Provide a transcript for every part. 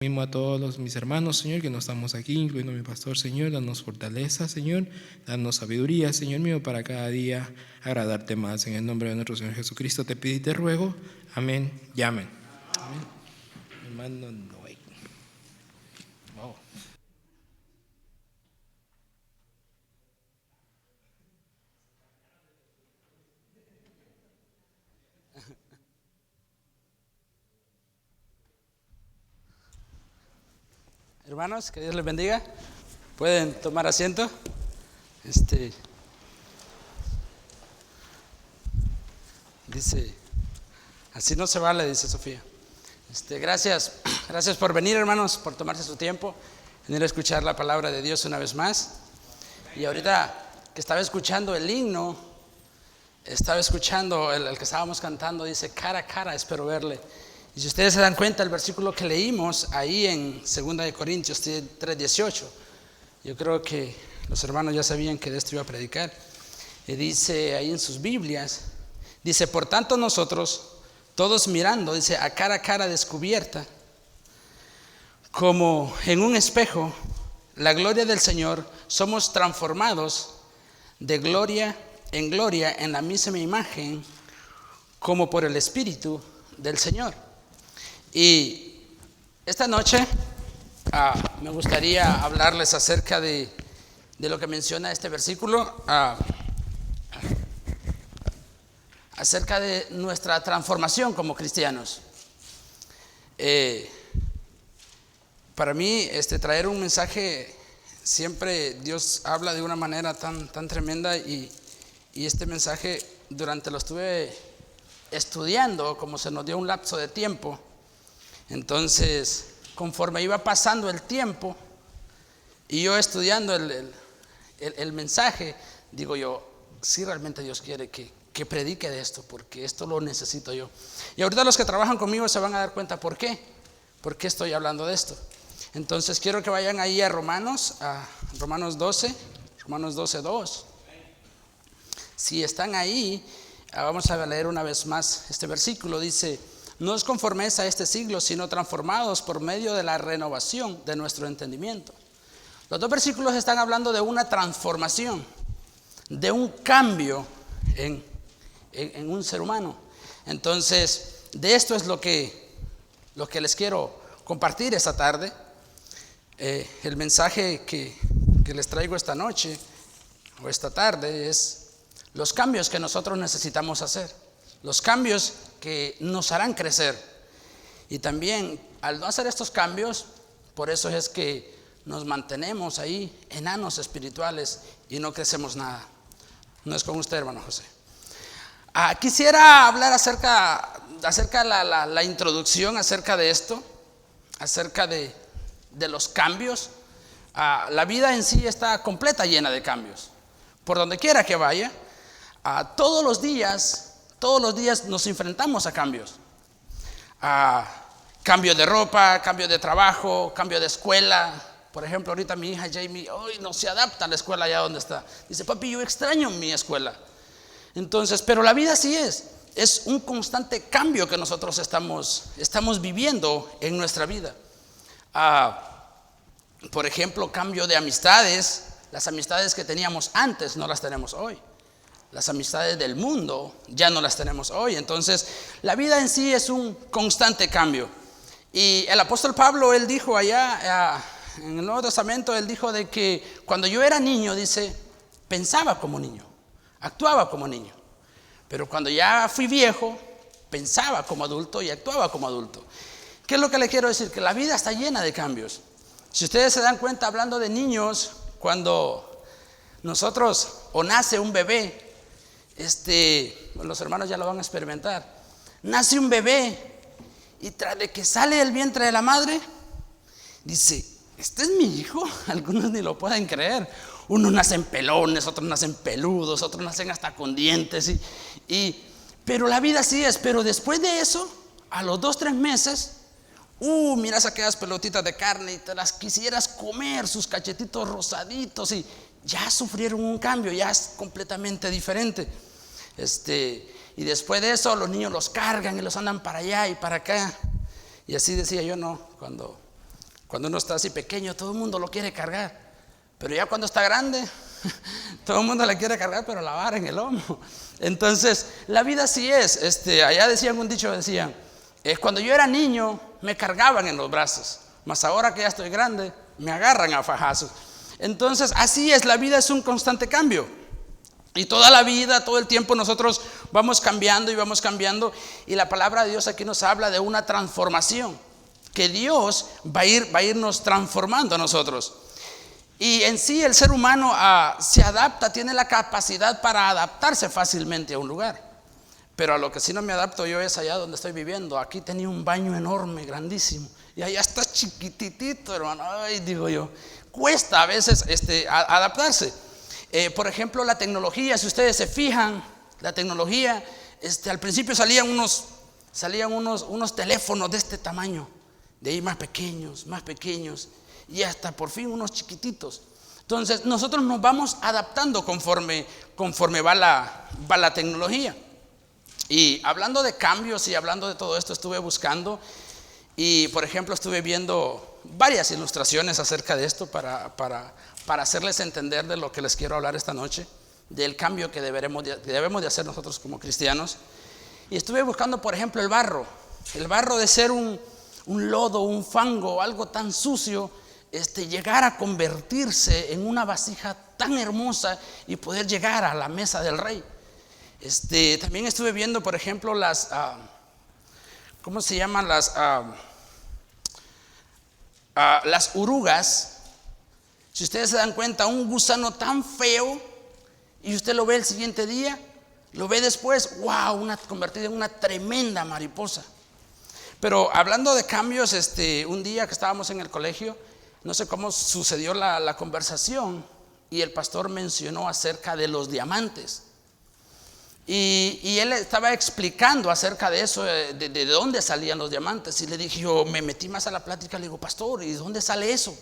Mismo a todos mis hermanos, Señor, que no estamos aquí, incluyendo a mi pastor, Señor, danos fortaleza, Señor, danos sabiduría, Señor mío, para cada día agradarte más. En el nombre de nuestro Señor Jesucristo te pido y te ruego. Amén y amén. Amén. Hermano Noé. Wow. Hermanos, que Dios les bendiga. Pueden tomar asiento. Dice, así no se vale, dice Sofía. Gracias por venir, hermanos, por tomarse su tiempo, venir a escuchar la palabra de Dios una vez más. Y ahorita que estaba escuchando el himno, estaba escuchando el que estábamos cantando, dice, cara a cara espero verle. Y si ustedes se dan cuenta, el versículo que leímos ahí en 2 de Corintios 3:18, yo creo que los hermanos ya sabían que de esto iba a predicar. Y dice ahí en sus Biblias, dice, por tanto nosotros, todos mirando, dice, a cara descubierta, como en un espejo, la gloria del Señor, somos transformados de gloria en gloria en la misma imagen, como por el Espíritu del Señor. Y esta noche me gustaría hablarles acerca de lo que menciona este versículo, acerca de nuestra transformación como cristianos. Para mí, traer un mensaje, siempre Dios habla de una manera tan tremenda, y este mensaje durante lo estuve estudiando, como se nos dio un lapso de tiempo. Entonces, conforme iba pasando el tiempo y yo estudiando el mensaje, digo yo, sí, realmente Dios quiere que predique de esto, porque esto lo necesito yo. Y ahorita los que trabajan conmigo se van a dar cuenta por qué estoy hablando de esto. Entonces quiero que vayan ahí a Romanos 12:2. Si están ahí, vamos a leer una vez más este versículo. Dice, no os conforméis a este siglo, sino transformados por medio de la renovación de nuestro entendimiento. Los dos versículos están hablando de una transformación, de un cambio en un ser humano. Entonces, de esto es lo que les quiero compartir esta tarde. El mensaje que les traigo esta noche o esta tarde es los cambios que nosotros necesitamos hacer, los cambios que nos harán crecer. Y también, al no hacer estos cambios, por eso es que nos mantenemos ahí enanos espirituales y no crecemos nada. No es con usted, hermano José. Quisiera hablar acerca la introducción acerca de esto, acerca de los cambios. La vida en sí está completa, llena de cambios. Por donde quiera que vaya, todos los días nos enfrentamos a cambios. Cambio de ropa, cambio de trabajo, cambio de escuela. Por ejemplo, ahorita mi hija Jamie hoy no se adapta a la escuela allá donde está. Dice, papi, yo extraño mi escuela. Entonces, pero la vida sí es un constante cambio que nosotros estamos viviendo en nuestra vida. Por ejemplo, cambio de amistades. Las amistades que teníamos antes no las tenemos hoy. Las amistades del mundo ya no las tenemos hoy. Entonces, la vida en sí es un constante cambio. Y el apóstol Pablo, él dijo allá en el Nuevo Testamento, él dijo de que cuando yo era niño, dice, pensaba como niño, actuaba como niño. Pero cuando ya fui viejo, pensaba como adulto y actuaba como adulto. ¿Qué es lo que le quiero decir? Que la vida está llena de cambios. Si ustedes se dan cuenta, hablando de niños, cuando nosotros o nace un bebé, los hermanos ya lo van a experimentar. Nace un bebé y tras de que sale del vientre de la madre, dice, este es mi hijo. Algunos ni lo pueden creer. Unos nacen pelones, otros nacen peludos, otros nacen hasta con dientes. Pero la vida así es. Pero después de eso, a los 2-3 meses, miras aquellas pelotitas de carne y te las quisieras comer, sus cachetitos rosaditos, y ya sufrieron un cambio, ya es completamente diferente. Y después de eso, los niños los cargan y los andan para allá y para acá. Y así decía yo, no, cuando Cuando uno está así pequeño, todo el mundo lo quiere cargar. Pero ya cuando está grande, todo el mundo le quiere cargar, pero la vara en el lomo. Entonces, la vida así es. Allá decían un dicho, decían, cuando yo era niño, me cargaban en los brazos. Mas ahora que ya estoy grande, me agarran a fajazos. Entonces, así es, la vida es un constante cambio. Y toda la vida, todo el tiempo nosotros vamos cambiando y vamos cambiando. Y la palabra de Dios aquí nos habla de una transformación, que Dios va a irnos transformando a nosotros. Y en sí el ser humano se adapta, tiene la capacidad para adaptarse fácilmente a un lugar. Pero a lo que sí no me adapto yo es allá donde estoy viviendo. Aquí tenía un baño enorme, grandísimo, y allá está chiquititito, hermano. Ay, digo yo, cuesta a veces adaptarse. Por ejemplo, la tecnología, si ustedes se fijan, la tecnología, al principio salían unos teléfonos de este tamaño, de ahí más pequeños, y hasta por fin unos chiquititos. Entonces nosotros nos vamos adaptando conforme va la tecnología. Y hablando de cambios y hablando de todo esto, estuve buscando y, por ejemplo, estuve viendo varias ilustraciones acerca de esto para hacerles entender de lo que les quiero hablar esta noche, del cambio que debemos de hacer nosotros como cristianos. Y estuve buscando, por ejemplo, el barro de ser un lodo, un fango, algo tan sucio, llegar a convertirse en una vasija tan hermosa y poder llegar a la mesa del rey. También estuve viendo, por ejemplo, ¿cómo se llaman? Las orugas. Si ustedes se dan cuenta, un gusano tan feo, y usted lo ve el siguiente día, lo ve después, wow, convertida en una tremenda mariposa. Pero hablando de cambios, un día que estábamos en el colegio, no sé cómo sucedió la conversación, y el pastor mencionó acerca de los diamantes. Y él estaba explicando acerca de eso, de dónde salían los diamantes. Y le dije, yo me metí más a la plática, le digo, pastor, ¿y dónde sale eso?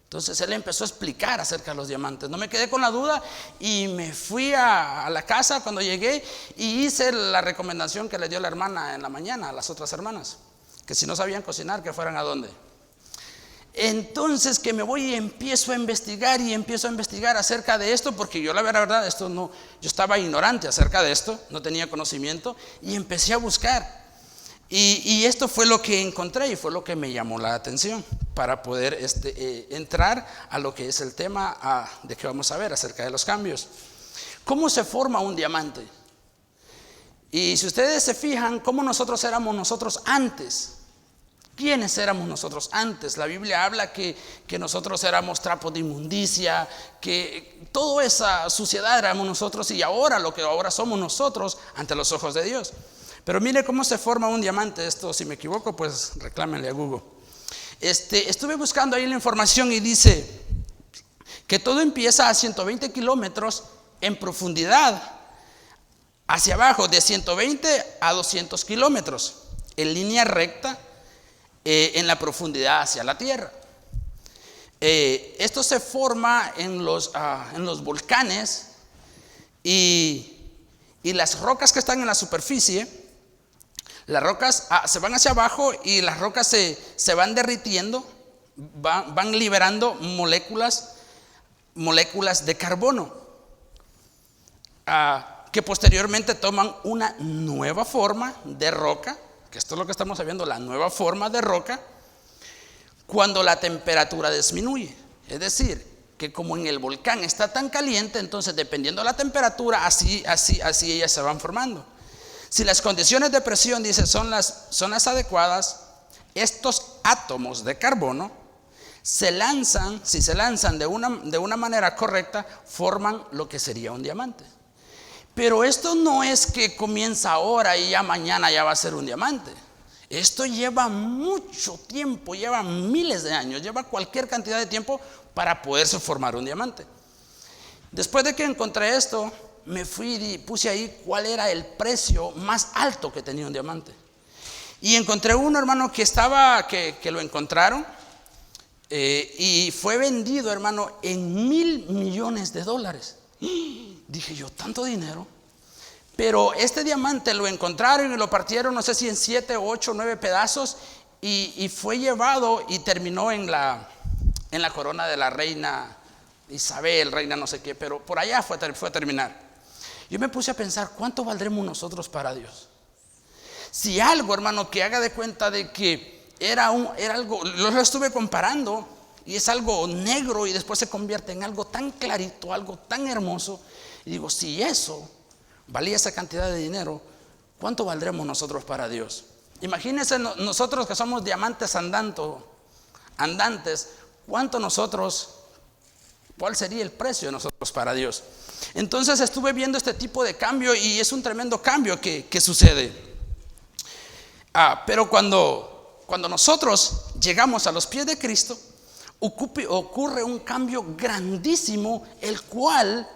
Entonces él empezó a explicar acerca de los diamantes. No me quedé con la duda y me fui a la casa cuando llegué y hice la recomendación que le dio la hermana en la mañana a las otras hermanas, que si no sabían cocinar, que fueran a dónde. Entonces que me voy y empiezo a investigar acerca de esto, porque yo la verdad yo estaba ignorante acerca de esto, no tenía conocimiento, y empecé a buscar. Y esto fue lo que encontré y fue lo que me llamó la atención para poder entrar a lo que es el tema de que vamos a ver acerca de los cambios. ¿Cómo se forma un diamante? Y si ustedes se fijan, ¿cómo éramos nosotros antes? ¿Quiénes éramos nosotros antes? La Biblia habla que nosotros éramos trapos de inmundicia, que toda esa suciedad éramos nosotros, y ahora lo que ahora somos nosotros ante los ojos de Dios. Pero mire cómo se forma un diamante. Esto, si me equivoco, pues reclámenle a Google. Estuve buscando ahí la información y dice que todo empieza a 120 kilómetros en profundidad hacia abajo, de 120 a 200 kilómetros en línea recta, en la profundidad hacia la tierra. Esto se forma en los volcanes, y las rocas que están en la superficie, las rocas se van hacia abajo y las rocas se van derritiendo, van liberando moléculas de carbono, que posteriormente toman una nueva forma de roca, que esto es lo que estamos viendo, la nueva forma de roca, cuando la temperatura disminuye. Es decir, que como en el volcán está tan caliente, entonces dependiendo de la temperatura, así ellas se van formando. Si las condiciones de presión, dice, son las adecuadas, estos átomos de carbono si se lanzan de una manera correcta, forman lo que sería un diamante. Pero esto no es que comienza ahora y ya mañana ya va a ser un diamante. Esto lleva mucho tiempo, lleva miles de años, lleva cualquier cantidad de tiempo para poderse formar un diamante. Después de que encontré esto, me fui y puse ahí cuál era el precio más alto que tenía un diamante. Y encontré uno, hermano, que lo encontraron y fue vendido, hermano, en $1,000 millones. Dije yo, tanto dinero. Pero este diamante lo encontraron y lo partieron, no sé si en 7, 8, 9 pedazos, y fue llevado y terminó en la corona de la reina Isabel, reina no sé qué, pero por allá fue a terminar. Yo me puse a pensar, ¿cuánto valdremos nosotros para Dios? Si algo, hermano, que haga de cuenta de que era algo, lo estuve comparando, y es algo negro y después se convierte en algo tan clarito, algo tan hermoso, y digo, si eso valía esa cantidad de dinero, ¿cuánto valdremos nosotros para Dios? Imagínense nosotros que somos diamantes andantes, ¿cuál sería el precio de nosotros para Dios? Entonces estuve viendo este tipo de cambio y es un tremendo cambio que sucede. Pero cuando nosotros llegamos a los pies de Cristo, ocurre un cambio grandísimo, el cual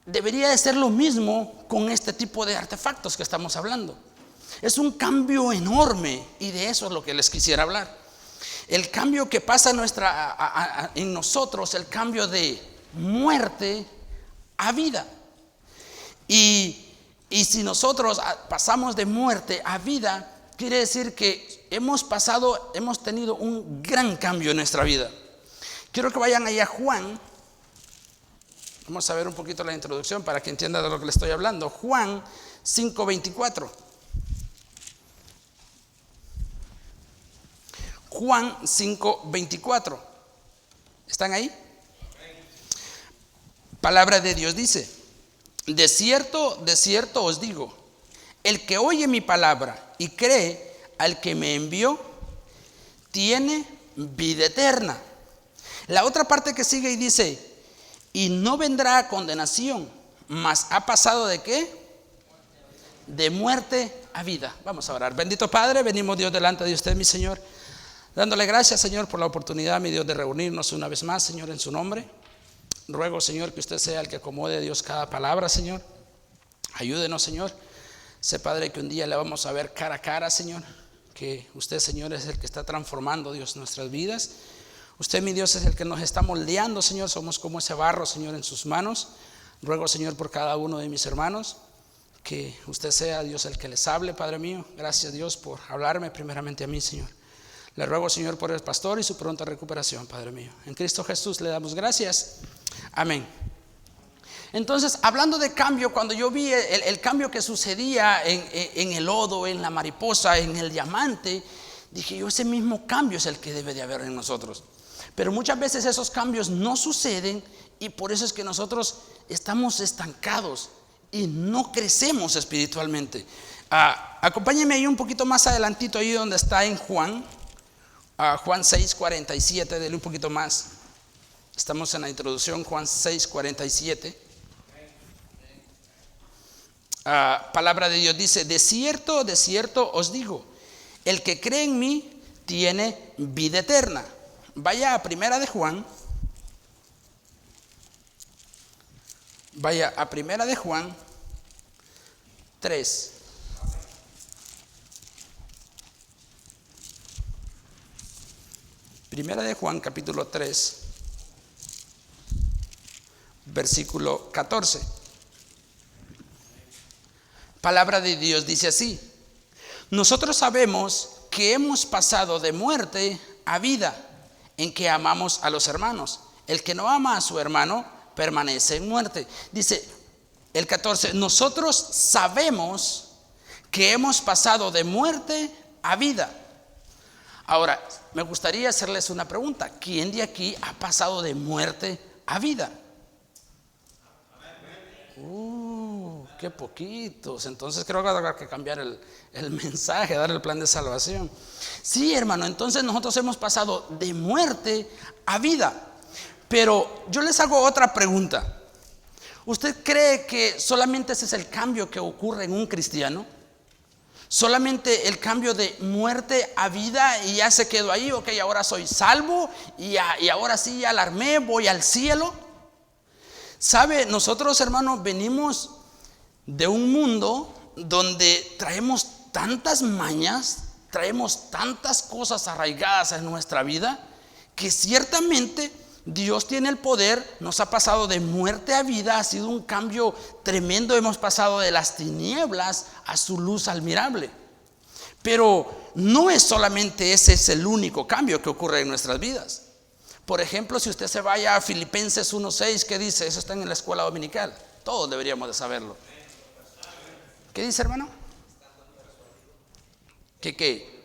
debería de ser lo mismo con este tipo de artefactos que estamos hablando. Es un cambio enorme y de eso es lo que les quisiera hablar. El cambio que pasa en nosotros, el cambio de muerte a vida. Y si nosotros pasamos de muerte a vida, quiere decir que hemos tenido un gran cambio en nuestra vida. Quiero que vayan allá a Juan. Vamos a ver un poquito la introducción para que entiendan de lo que le estoy hablando. Juan 5:24. Juan 5:24. ¿Están ahí? Palabra de Dios dice: de cierto os digo, el que oye mi palabra y cree al que me envió, tiene vida eterna. La otra parte que sigue y dice: y no vendrá a condenación, mas ha pasado ¿de qué? De muerte a vida. Vamos a orar. Bendito Padre, venimos Dios delante de usted, mi Señor, dándole gracias, Señor, por la oportunidad, mi Dios, de reunirnos una vez más, Señor, en su nombre. Ruego, Señor, que usted sea el que acomode, Dios, cada palabra, Señor. Ayúdenos, Señor. Sé, Padre, que un día le vamos a ver cara a cara, Señor. Que usted, Señor, es el que está transformando, Dios, nuestras vidas. Usted, mi Dios, es el que nos está moldeando, Señor. Somos como ese barro, Señor, en sus manos. Ruego, Señor, por cada uno de mis hermanos, que usted sea, Dios, el que les hable, Padre mío. Gracias, Dios, por hablarme primeramente a mí, Señor. Le ruego, Señor, por el pastor y su pronta recuperación, Padre mío. En Cristo Jesús le damos gracias. Amén. Entonces, hablando de cambio, cuando yo vi el cambio que sucedía en el lodo, en la mariposa, en el diamante, dije yo, ese mismo cambio es el que debe de haber en nosotros. Pero muchas veces esos cambios no suceden y por eso es que nosotros estamos estancados y no crecemos espiritualmente. Acompáñenme ahí un poquito más adelantito, ahí donde está en Juan 6:47, denle un poquito más. Estamos en la introducción, Juan 6:47. Palabra de Dios dice: de cierto os digo, el que cree en mí tiene vida eterna. Vaya a Primera de Juan. Vaya a Primera de Juan 3. Primera de Juan, capítulo 3, versículo 14. Palabra de Dios dice así: nosotros sabemos que hemos pasado de muerte a vida, en que amamos a los hermanos. El que no ama a su hermano permanece en muerte. Dice el 14: nosotros sabemos que hemos pasado de muerte a vida. Ahora, me gustaría hacerles una pregunta. ¿Quién de aquí ha pasado de muerte a vida? Qué poquitos. Entonces creo que habrá que cambiar el mensaje, dar el plan de salvación. Sí, hermano, entonces nosotros hemos pasado de muerte a vida. Pero yo les hago otra pregunta. ¿Usted cree que solamente ese es el cambio que ocurre en un cristiano? Solamente el cambio de muerte a vida y ya se quedó ahí. Ok, ahora soy salvo y ahora sí ya la armé, voy al cielo. ¿Sabe? Nosotros, hermanos, venimos de un mundo donde traemos tantas mañas, traemos tantas cosas arraigadas en nuestra vida, que ciertamente Dios tiene el poder. Nos ha pasado de muerte a vida, ha sido un cambio tremendo. Hemos pasado de las tinieblas a su luz admirable. Pero no es solamente ese es el único cambio que ocurre en nuestras vidas. Por ejemplo, si usted se vaya a Filipenses 1:6, ¿qué dice? Eso está en la escuela dominical. Todos deberíamos de saberlo. ¿Qué dice, hermano? ¿Qué?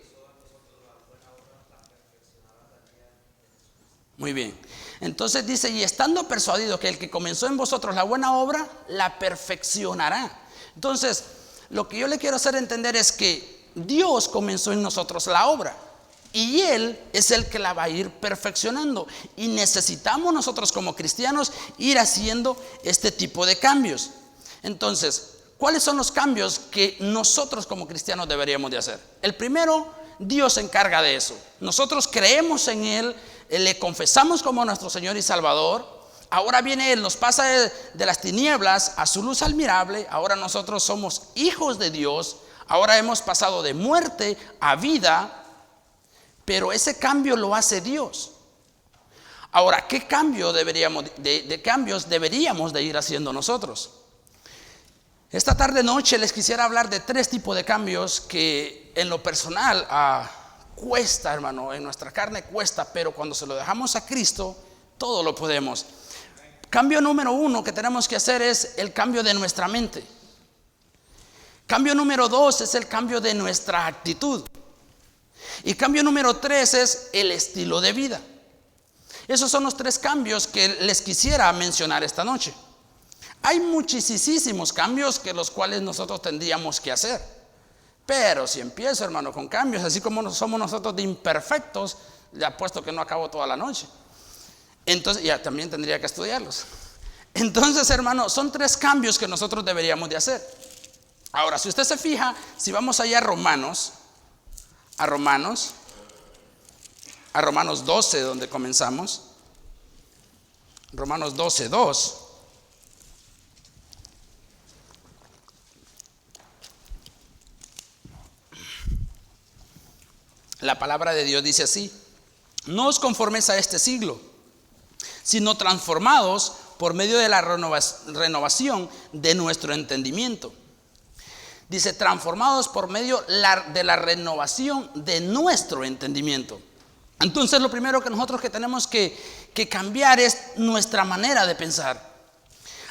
Muy bien. Entonces dice, y estando persuadido que el que comenzó en vosotros la buena obra, la perfeccionará. Entonces, lo que yo le quiero hacer entender es que Dios comenzó en nosotros la obra. Y Él es el que la va a ir perfeccionando. Y necesitamos nosotros como cristianos ir haciendo este tipo de cambios. Entonces, ¿cuáles son los cambios que nosotros como cristianos deberíamos de hacer? El primero, Dios se encarga de eso. Nosotros creemos en Él, le confesamos como nuestro Señor y Salvador. Ahora viene Él, nos pasa de las tinieblas a su luz admirable. Ahora nosotros somos hijos de Dios. Ahora hemos pasado de muerte a vida. Pero ese cambio lo hace Dios. Ahora, ¿qué cambio cambios deberíamos de ir haciendo nosotros? Esta tarde noche les quisiera hablar de 3 tipos de cambios que en lo personal cuesta, hermano, en nuestra carne cuesta, pero cuando se lo dejamos a Cristo, todo lo podemos. Cambio número 1 que tenemos que hacer es el cambio de nuestra mente. Cambio número 2 es el cambio de nuestra actitud. Y cambio número 3 es el estilo de vida. Esos son los 3 cambios que les quisiera mencionar esta noche. Hay muchísimos cambios que los cuales nosotros tendríamos que hacer. Pero si empiezo, hermano, con cambios, así como somos nosotros de imperfectos, le apuesto que no acabo toda la noche. Entonces, ya también tendría que estudiarlos. Entonces, hermano, son 3 cambios que nosotros deberíamos de hacer. Ahora, si usted se fija, si vamos allá a Romanos 12, donde comenzamos. Romanos 12:2. La palabra de Dios dice así: no os conforméis a este siglo, sino transformados por medio de la renovación de nuestro entendimiento. Dice, transformados por medio de la renovación de nuestro entendimiento. Entonces, lo primero que nosotros tenemos que cambiar es nuestra manera de pensar.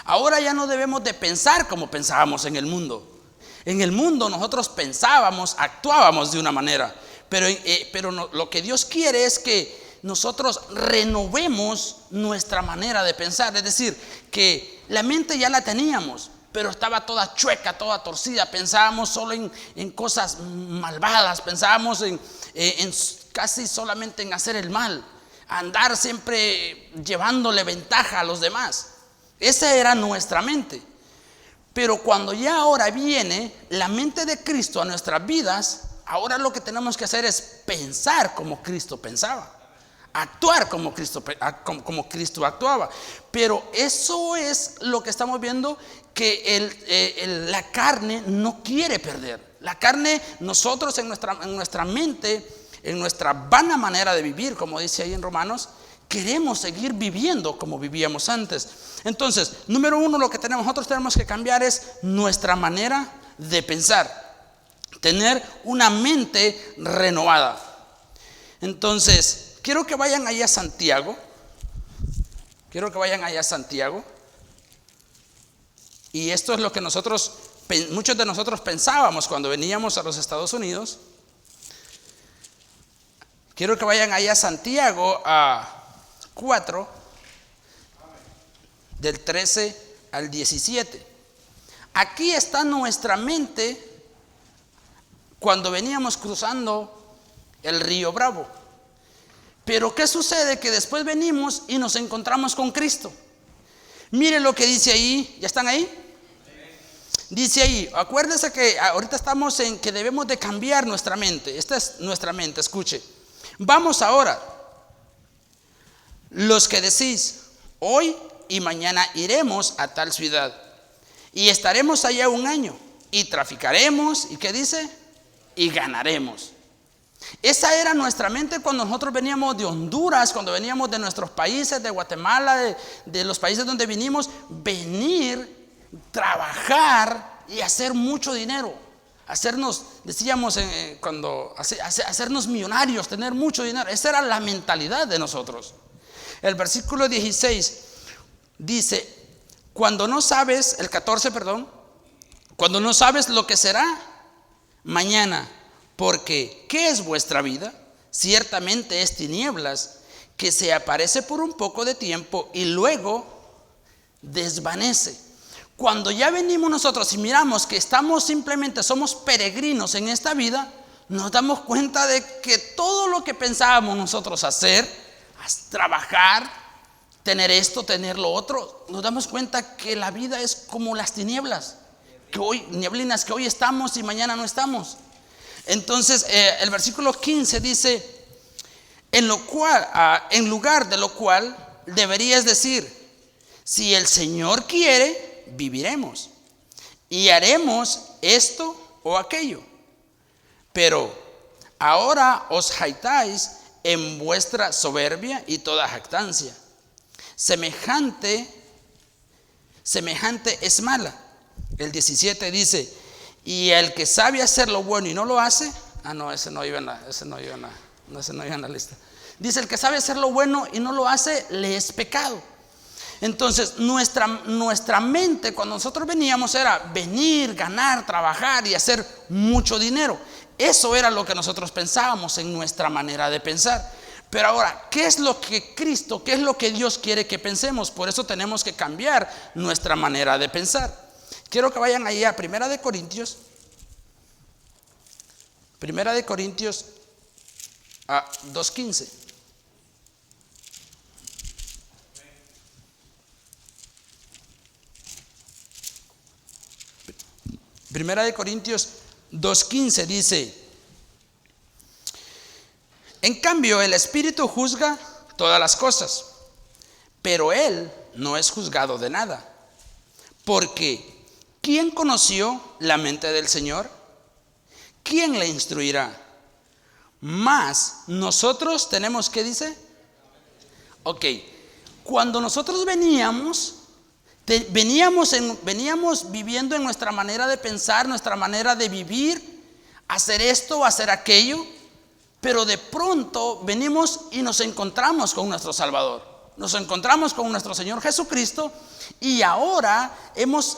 Ahora ya no debemos de pensar como pensábamos en el mundo. En el mundo nosotros pensábamos, actuábamos de una manera. Pero lo que Dios quiere es que nosotros renovemos nuestra manera de pensar. Es decir, que la mente ya la teníamos, pero estaba toda chueca, toda torcida. Pensábamos solo en cosas malvadas. Pensábamos en casi solamente en hacer el mal. Andar siempre llevándole ventaja a los demás. Esa era nuestra mente. Pero cuando ya ahora viene la mente de Cristo a nuestras vidas, ahora lo que tenemos que hacer es pensar como Cristo pensaba. Actuar como Cristo actuaba. Pero eso es lo que estamos viendo, que la carne no quiere perder. La carne, nosotros en nuestra mente, en nuestra vana manera de vivir, como dice ahí en Romanos, queremos seguir viviendo como vivíamos antes. Entonces, número 1, lo que nosotros tenemos que cambiar es nuestra manera de pensar. Tener una mente renovada. Entonces, quiero que vayan allá a Santiago. Y esto es lo que muchos de nosotros pensábamos cuando veníamos a los Estados Unidos. Quiero que vayan allá a Santiago a 4, del 13 al 17. Aquí está nuestra mente cuando veníamos cruzando el río Bravo. Pero ¿qué sucede? Que después venimos y nos encontramos con Cristo. Mire lo que dice ahí. ¿Ya están ahí? Dice ahí, acuérdense que ahorita estamos en que debemos de cambiar nuestra mente. Esta es nuestra mente, escuche. Vamos ahora, los que decís, hoy y mañana iremos a tal ciudad y estaremos allá 1 año y traficaremos, ¿y qué dice? Y ganaremos. Esa era nuestra mente cuando nosotros veníamos de Honduras, cuando veníamos de nuestros países, de Guatemala, de los países donde vinimos, venir, trabajar y hacer mucho dinero. decíamos hacernos millonarios, tener mucho dinero. Esa era la mentalidad de nosotros. El versículo 16 dice, cuando no sabes, el 14, perdón, cuando no sabes lo que será mañana, porque ¿qué es vuestra vida? Ciertamente es tinieblas, que se aparece por un poco de tiempo y luego desvanece. Cuando ya venimos nosotros y miramos que somos peregrinos en esta vida, nos damos cuenta de que todo lo que pensábamos nosotros hacer, trabajar, tener esto, tener lo otro, nos damos cuenta que la vida es como las tinieblas, neblinas que hoy estamos y mañana no estamos. Entonces el versículo 15 dice, en lugar de lo cual deberías decir, si el Señor quiere, viviremos y haremos esto o aquello. Pero ahora os jactáis en vuestra soberbia y toda jactancia. Semejante es mala. El 17 dice, y el que sabe hacer lo bueno y no lo hace, ese no iba en la lista. Dice, el que sabe hacer lo bueno y no lo hace, le es pecado. Entonces nuestra mente cuando nosotros veníamos era venir, ganar, trabajar y hacer mucho dinero. Eso era lo que nosotros pensábamos en nuestra manera de pensar. Pero ahora, ¿qué es lo que Dios quiere que pensemos? Por eso tenemos que cambiar nuestra manera de pensar. Quiero que vayan ahí a 1 de Corintios 2:15. Primera de Corintios 2:15 dice, en cambio el Espíritu juzga todas las cosas, pero Él no es juzgado de nada, porque ¿quién conoció la mente del Señor? ¿Quién le instruirá? Mas nosotros tenemos, ¿qué dice? Ok, cuando nosotros veníamos viviendo en nuestra manera de pensar, nuestra manera de vivir, hacer esto, hacer aquello, pero de pronto venimos y nos encontramos con nuestro Salvador, nos encontramos con nuestro Señor Jesucristo, y ahora hemos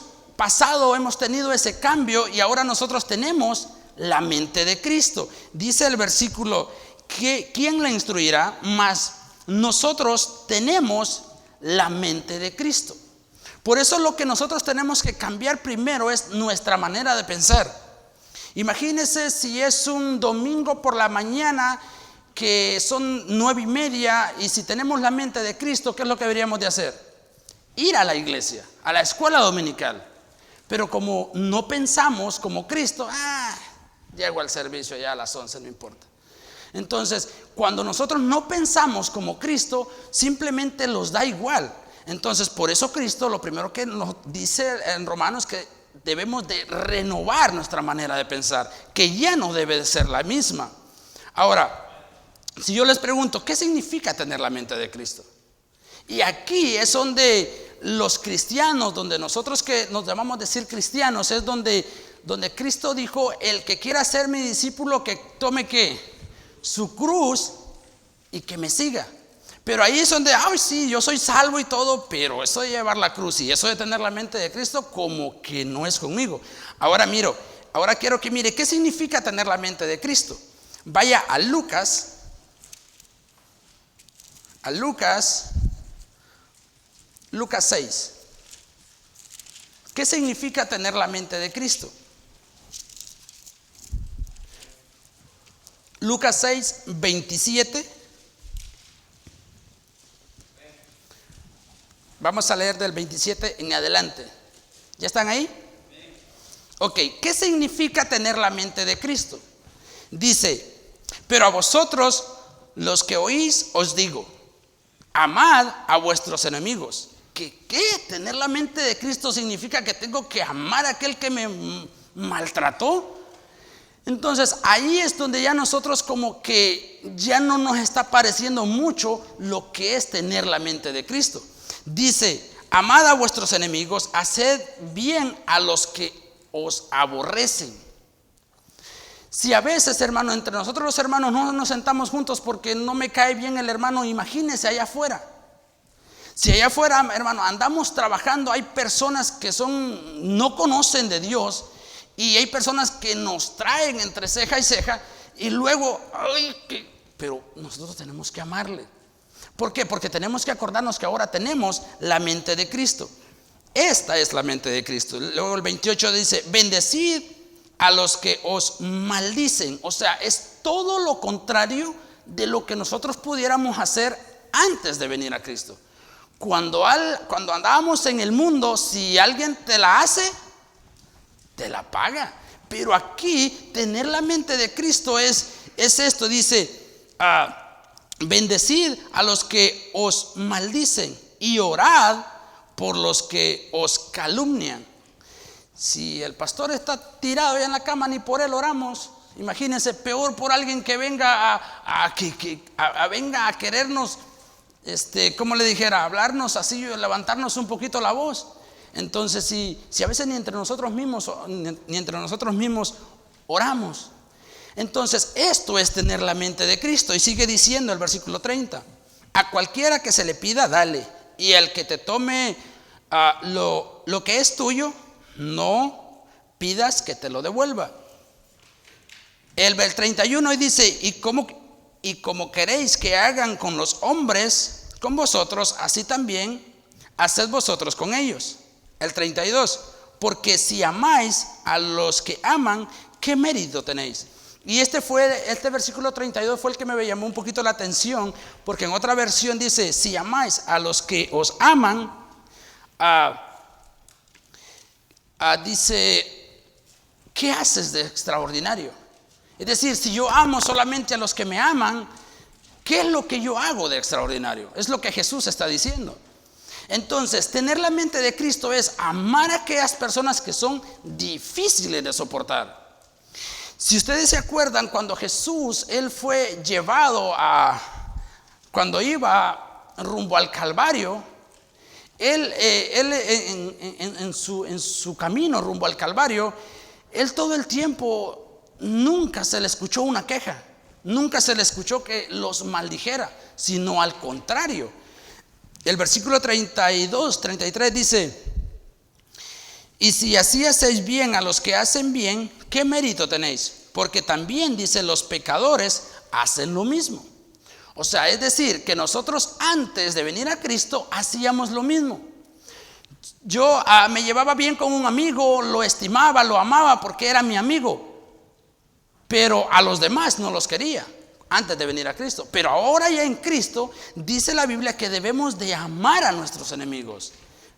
tenido ese cambio, y ahora nosotros tenemos la mente de Cristo. Dice el versículo, ¿quién la instruirá? Mas nosotros tenemos la mente de Cristo. Por eso lo que nosotros tenemos que cambiar primero es nuestra manera de pensar. Imagínense si es un domingo por la mañana que son 9:30, y si tenemos la mente de Cristo, ¿qué es lo que deberíamos de hacer? Ir a la iglesia, a la escuela dominical. Pero como no pensamos como Cristo, llego al servicio ya a las 11, no importa. Entonces, cuando nosotros no pensamos como Cristo, simplemente los da igual. Entonces, por eso Cristo lo primero que nos dice en Romanos, que debemos de renovar nuestra manera de pensar, que ya no debe de ser la misma. Ahora, si yo les pregunto, ¿qué significa tener la mente de Cristo? Y aquí es donde los cristianos, donde nosotros que nos llamamos decir cristianos, es donde Cristo dijo, el que quiera ser mi discípulo, que tome ¿qué? Su cruz y que me siga. Pero ahí es donde, sí, yo soy salvo y todo, pero eso de llevar la cruz y eso de tener la mente de Cristo, como que no es conmigo. Ahora quiero que mire, ¿qué significa tener la mente de Cristo? Vaya a Lucas 6. ¿Qué significa tener la mente de Cristo? Lucas 6, 27. Vamos a leer del 27 en adelante. ¿Ya están ahí? Ok, ¿qué significa tener la mente de Cristo? Dice, pero a vosotros los que oís os digo, amad a vuestros enemigos. ¿Qué? Tener la mente de Cristo significa que tengo que amar a aquel que me maltrató. Entonces ahí es donde ya nosotros como que ya no nos está pareciendo mucho lo que es tener la mente de Cristo. Dice, amad a vuestros enemigos, haced bien a los que os aborrecen. Si a veces, hermano, entre nosotros los hermanos no nos sentamos juntos porque no me cae bien el hermano, imagínese allá afuera. Si allá afuera, hermano, andamos trabajando, hay personas que no conocen de Dios, y hay personas que nos traen entre ceja y ceja, y luego, pero nosotros tenemos que amarle. ¿Por qué? Porque tenemos que acordarnos que ahora tenemos la mente de Cristo. Esta es la mente de Cristo. Luego el 28 dice: bendecid a los que os maldicen. O sea, es todo lo contrario de lo que nosotros pudiéramos hacer antes de venir a Cristo. Cuando andábamos en el mundo, si alguien te la hace, te la paga. Pero aquí tener la mente de Cristo es esto. Dice: bendecid a los que os maldicen y orad por los que os calumnian. Si el pastor está tirado ya en la cama, ni por él oramos. Imagínense, peor por alguien que venga venga a querernos, como le dijera, hablarnos así, levantarnos un poquito la voz. Entonces, si a veces ni entre nosotros mismos oramos. Entonces, esto es tener la mente de Cristo. Y sigue diciendo el versículo 30: a cualquiera que se le pida, dale, y al que te tome lo que es tuyo, no pidas que te lo devuelva. El 31 dice: y como queréis que hagan con los hombres con vosotros, así también haced vosotros con ellos. El 32: porque si amáis a los que aman, ¿qué mérito tenéis? Y este versículo 32 fue el que me llamó un poquito la atención, porque en otra versión dice: si amáis a los que os aman, dice, ¿qué haces de extraordinario? Es decir, si yo amo solamente a los que me aman, ¿qué es lo que yo hago de extraordinario? Es lo que Jesús está diciendo. Entonces, tener la mente de Cristo es amar a aquellas personas que son difíciles de soportar. Si ustedes se acuerdan, cuando Jesús, él fue llevado cuando iba rumbo al Calvario, él en su camino rumbo al Calvario, él todo el tiempo nunca se le escuchó una queja, nunca se le escuchó que los maldijera, sino al contrario. El versículo 32, 33 dice: y si así hacéis bien a los que hacen bien, ¿qué mérito tenéis? Porque también, dice, los pecadores hacen lo mismo. O sea, es decir, que nosotros antes de venir a Cristo hacíamos lo mismo. Yo me llevaba bien con un amigo, lo estimaba, lo amaba porque era mi amigo, pero a los demás no los quería antes de venir a Cristo. Pero ahora ya en Cristo dice la Biblia que debemos de amar a nuestros enemigos,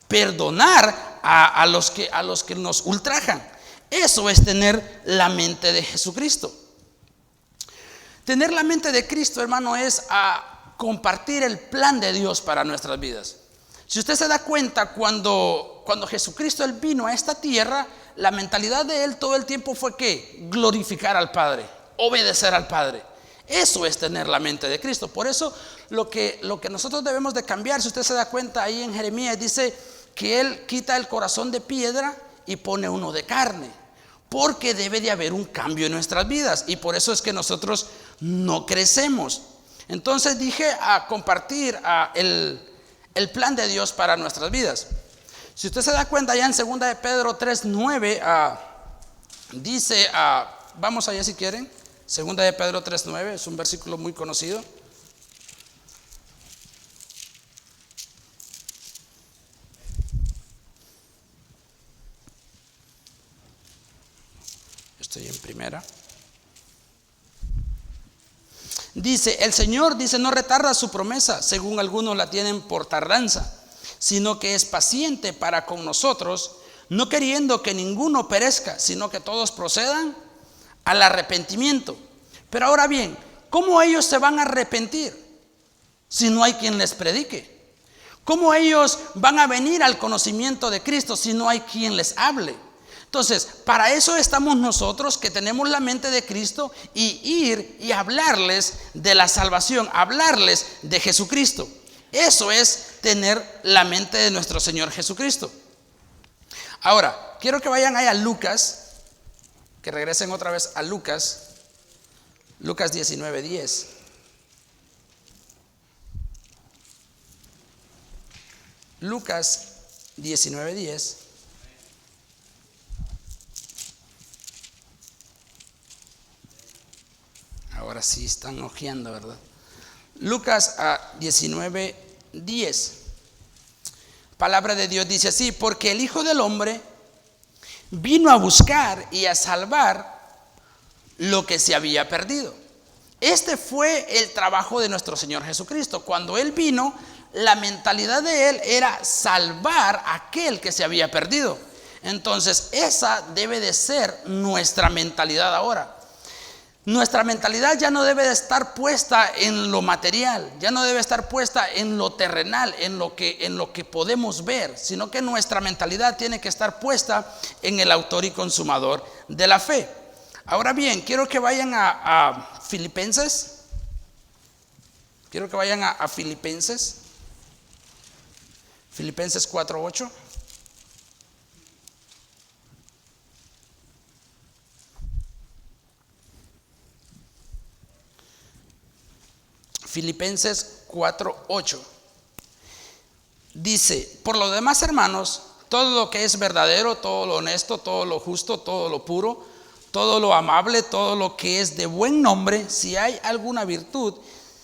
perdonar a los que nos ultrajan. Eso es tener la mente de Jesucristo. Tener la mente de Cristo, hermano, es compartir el plan de Dios para nuestras vidas. Si usted se da cuenta, cuando Jesucristo él vino a esta tierra, la mentalidad de él todo el tiempo fue que glorificar al Padre, obedecer al Padre. Eso es tener la mente de Cristo. Por eso lo que nosotros debemos de cambiar, si usted se da cuenta, ahí en Jeremías dice que él quita el corazón de piedra y pone uno de carne, porque debe de haber un cambio en nuestras vidas, y por eso es que nosotros no crecemos. Entonces dije a compartir el plan de Dios para nuestras vidas. Si usted se da cuenta, ya en 2 de Pedro 3:9 dice, vamos allá si quieren, 2 de Pedro 3:9, es un versículo muy conocido. Estoy en primera. Dice, el Señor, dice, no retarda su promesa, según algunos la tienen por tardanza, sino que es paciente para con nosotros, no queriendo que ninguno perezca, sino que todos procedan al arrepentimiento. Pero ahora bien, ¿cómo ellos se van a arrepentir si no hay quien les predique? ¿Cómo ellos van a venir al conocimiento de Cristo si no hay quien les hable? Entonces, para eso estamos nosotros, que tenemos la mente de Cristo, y ir y hablarles de la salvación, hablarles de Jesucristo. Eso es tener la mente de nuestro Señor Jesucristo. Ahora, quiero que vayan ahí a Lucas, que regresen otra vez a Lucas 19:10. Lucas 19:10. Ahora sí están hojeando, ¿verdad? Lucas 19:10. Palabra de Dios dice así: porque el Hijo del Hombre vino a buscar y a salvar lo que se había perdido. Este fue el trabajo de nuestro Señor Jesucristo. Cuando Él vino, la mentalidad de Él era salvar a aquel que se había perdido. Entonces, esa debe de ser nuestra mentalidad ahora. Nuestra mentalidad ya no debe de estar puesta en lo material, ya no debe estar puesta en lo terrenal, en lo que podemos ver, sino que nuestra mentalidad tiene que estar puesta en el autor y consumador de la fe. Ahora bien, quiero que vayan a Filipenses. Quiero que vayan a Filipenses. Filipenses 4:8. Filipenses 4:8. Dice: por lo demás, hermanos, todo lo que es verdadero, todo lo honesto, todo lo justo, todo lo puro, todo lo amable, todo lo que es de buen nombre, si hay alguna virtud,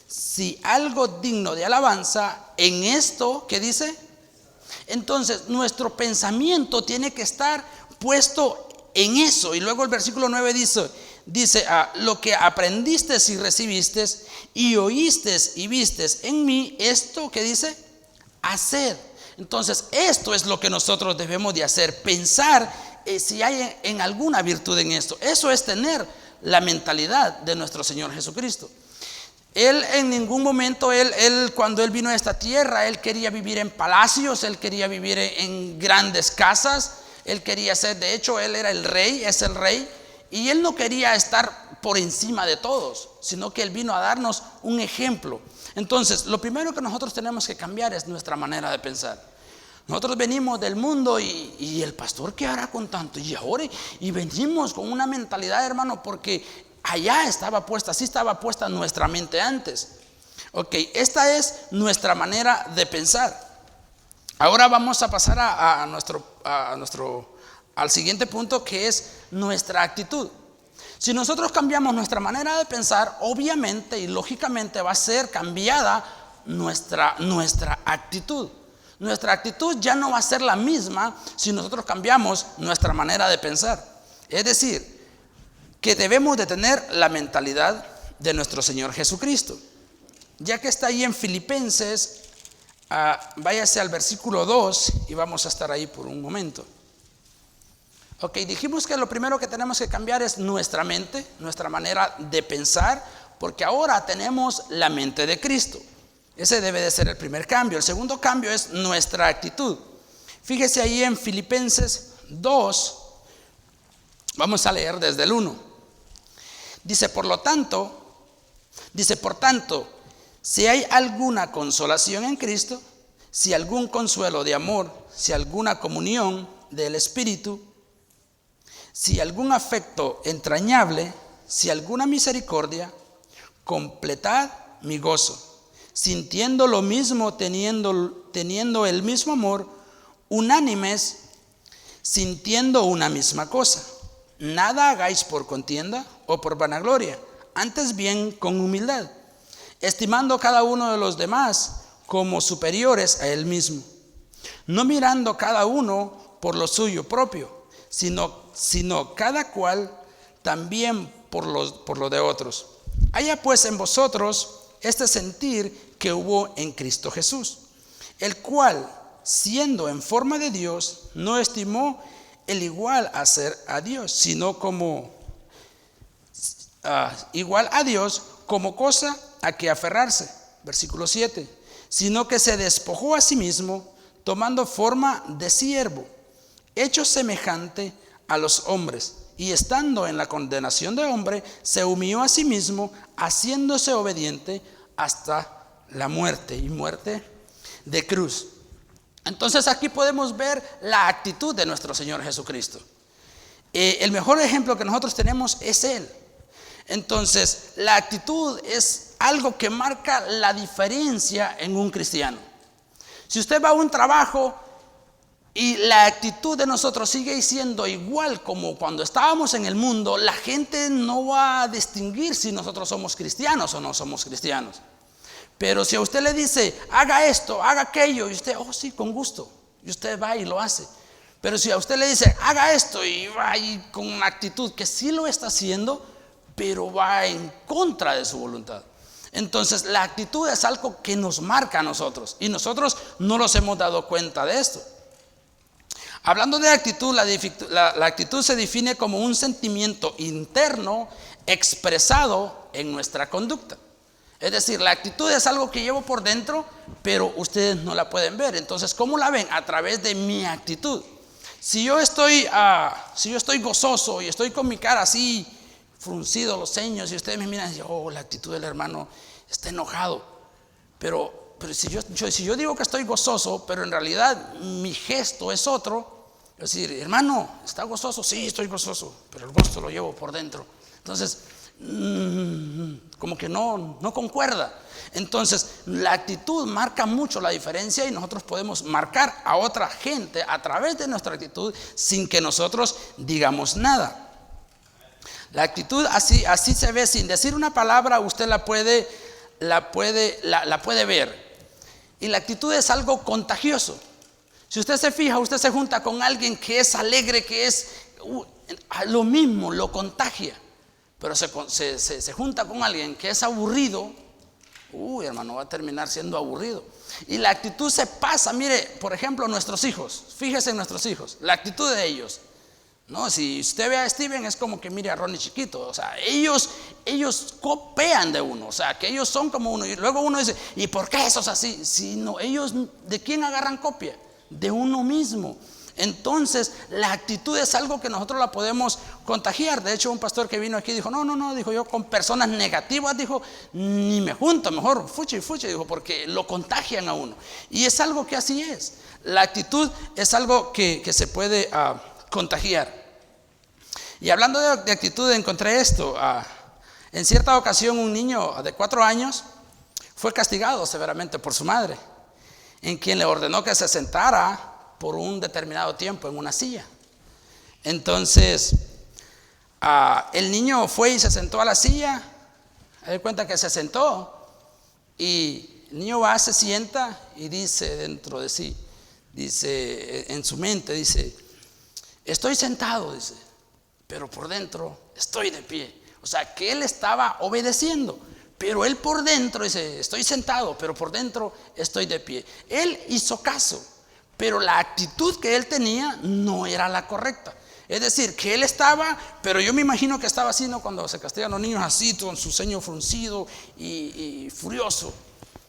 si algo digno de alabanza, en esto, ¿qué dice? Entonces, nuestro pensamiento tiene que estar puesto en eso. Y luego el versículo 9 dice lo que aprendiste y recibiste y oíste y vistes en mí, esto que dice, hacer. Entonces, esto es lo que nosotros debemos de hacer, pensar si hay en alguna virtud en esto. Eso es tener la mentalidad de nuestro Señor Jesucristo. Él en ningún momento, cuando Él vino a esta tierra, Él quería vivir en palacios, Él quería vivir en grandes casas, Él quería ser, de hecho, Él era el rey, es el rey, y Él no quería estar por encima de todos, sino que Él vino a darnos un ejemplo. Entonces, lo primero que nosotros tenemos que cambiar es nuestra manera de pensar. Nosotros venimos del mundo y el pastor, ¿qué hará con tanto? Y ahora, y venimos con una mentalidad, hermano, porque allá estaba puesta, así estaba puesta nuestra mente antes. Ok, esta es nuestra manera de pensar. Ahora vamos a pasar al siguiente punto, que es nuestra actitud. Si nosotros cambiamos nuestra manera de pensar, obviamente y lógicamente va a ser cambiada nuestra actitud. Nuestra actitud ya no va a ser la misma si nosotros cambiamos nuestra manera de pensar. Es decir, que debemos de tener la mentalidad de nuestro Señor Jesucristo. Ya que está ahí en Filipenses, váyase al versículo 2 y vamos a estar ahí por un momento. Ok, dijimos que lo primero que tenemos que cambiar es nuestra mente, nuestra manera de pensar, porque ahora tenemos la mente de Cristo. Ese debe de ser el primer cambio. El segundo cambio es nuestra actitud. Fíjese ahí en Filipenses 2, vamos a leer desde el 1. Dice, por tanto, si hay alguna consolación en Cristo, si algún consuelo de amor, si alguna comunión del Espíritu, si algún afecto entrañable, si alguna misericordia, completad mi gozo, sintiendo lo mismo, teniendo el mismo amor, unánimes, sintiendo una misma cosa. Nada hagáis por contienda o por vanagloria, antes bien con humildad, estimando cada uno de los demás como superiores a él mismo, no mirando cada uno por lo suyo propio, sino cada cual también por lo de otros. Haya pues en vosotros este sentir que hubo en Cristo Jesús, el cual, siendo en forma de Dios, no estimó el igual a ser a Dios, sino como igual a Dios como cosa a que aferrarse. Versículo 7. Sino que se despojó a sí mismo, tomando forma de siervo, hecho semejante a los hombres, y estando en la condenación de hombre, se humilló a sí mismo, haciéndose obediente hasta la muerte, y muerte de cruz. Entonces aquí podemos ver la actitud de nuestro Señor Jesucristo. el mejor ejemplo que nosotros tenemos es Él. Entonces, la actitud es algo que marca la diferencia en un cristiano. Si usted va a un trabajo y la actitud de nosotros sigue siendo igual como cuando estábamos en el mundo, la gente no va a distinguir si nosotros somos cristianos o no somos cristianos. Pero si a usted le dice, haga esto, haga aquello, y usted, oh sí, con gusto, y usted va y lo hace. Pero si a usted le dice, haga esto, y va y con una actitud que sí lo está haciendo, pero va en contra de su voluntad. Entonces la actitud es algo que nos marca a nosotros, y nosotros no nos hemos dado cuenta de esto. Hablando de actitud, la actitud se define como un sentimiento interno expresado en nuestra conducta. Es decir, la actitud es algo que llevo por dentro, pero ustedes no la pueden ver. Entonces, ¿cómo la ven? A través de mi actitud. Si yo estoy gozoso y estoy con mi cara así, fruncido los ceños, y ustedes me miran y dicen, oh, la actitud del hermano está enojado. Pero si yo digo que estoy gozoso, pero en realidad mi gesto es otro, es decir, hermano, ¿está gozoso? Sí, estoy gozoso, pero el gozo lo llevo por dentro. Entonces, como que no concuerda. Entonces, la actitud marca mucho la diferencia, y nosotros podemos marcar a otra gente a través de nuestra actitud sin que nosotros digamos nada. La actitud así se ve, sin decir una palabra, usted la puede ver. Y la actitud es algo contagioso. Si usted se fija, usted se junta con alguien que es alegre, que es lo mismo, lo contagia. Pero se junta con alguien que es aburrido, hermano, va a terminar siendo aburrido. Y la actitud se pasa. Mire, por ejemplo, nuestros hijos. Fíjese en nuestros hijos, la actitud de ellos. No, si usted ve a Steven, es como que mire a Ronnie chiquito. O sea, ellos copian de uno. O sea, que ellos son como uno. Y luego uno dice, ¿y por qué eso es así? Si no, ellos, ¿de quién agarran copia? De uno mismo. Entonces, la actitud es algo que nosotros la podemos contagiar. De hecho, un pastor que vino aquí dijo, no, dijo, yo con personas negativas, dijo, ni me junto, mejor fuchi, dijo, porque lo contagian a uno. Y es algo que así es. La actitud es algo que se puede contagiar. Y hablando de actitud, encontré esto. En cierta ocasión, un niño de 4 años fue castigado severamente por su madre, en quien le ordenó que se sentara por un determinado tiempo en una silla. Entonces, el niño fue y se sentó a la silla. Me doy cuenta que se sentó, y el niño va, se sienta y dice dentro de sí, dice en su mente, dice, estoy sentado, dice, pero por dentro estoy de pie. O sea, que él estaba obedeciendo, pero él por dentro dice, estoy sentado, pero por dentro estoy de pie. Él hizo caso, pero la actitud que él tenía no era la correcta. Es decir, que él estaba, pero yo me imagino que estaba así, ¿no? Cuando se castigan los niños así, con su ceño fruncido y furioso.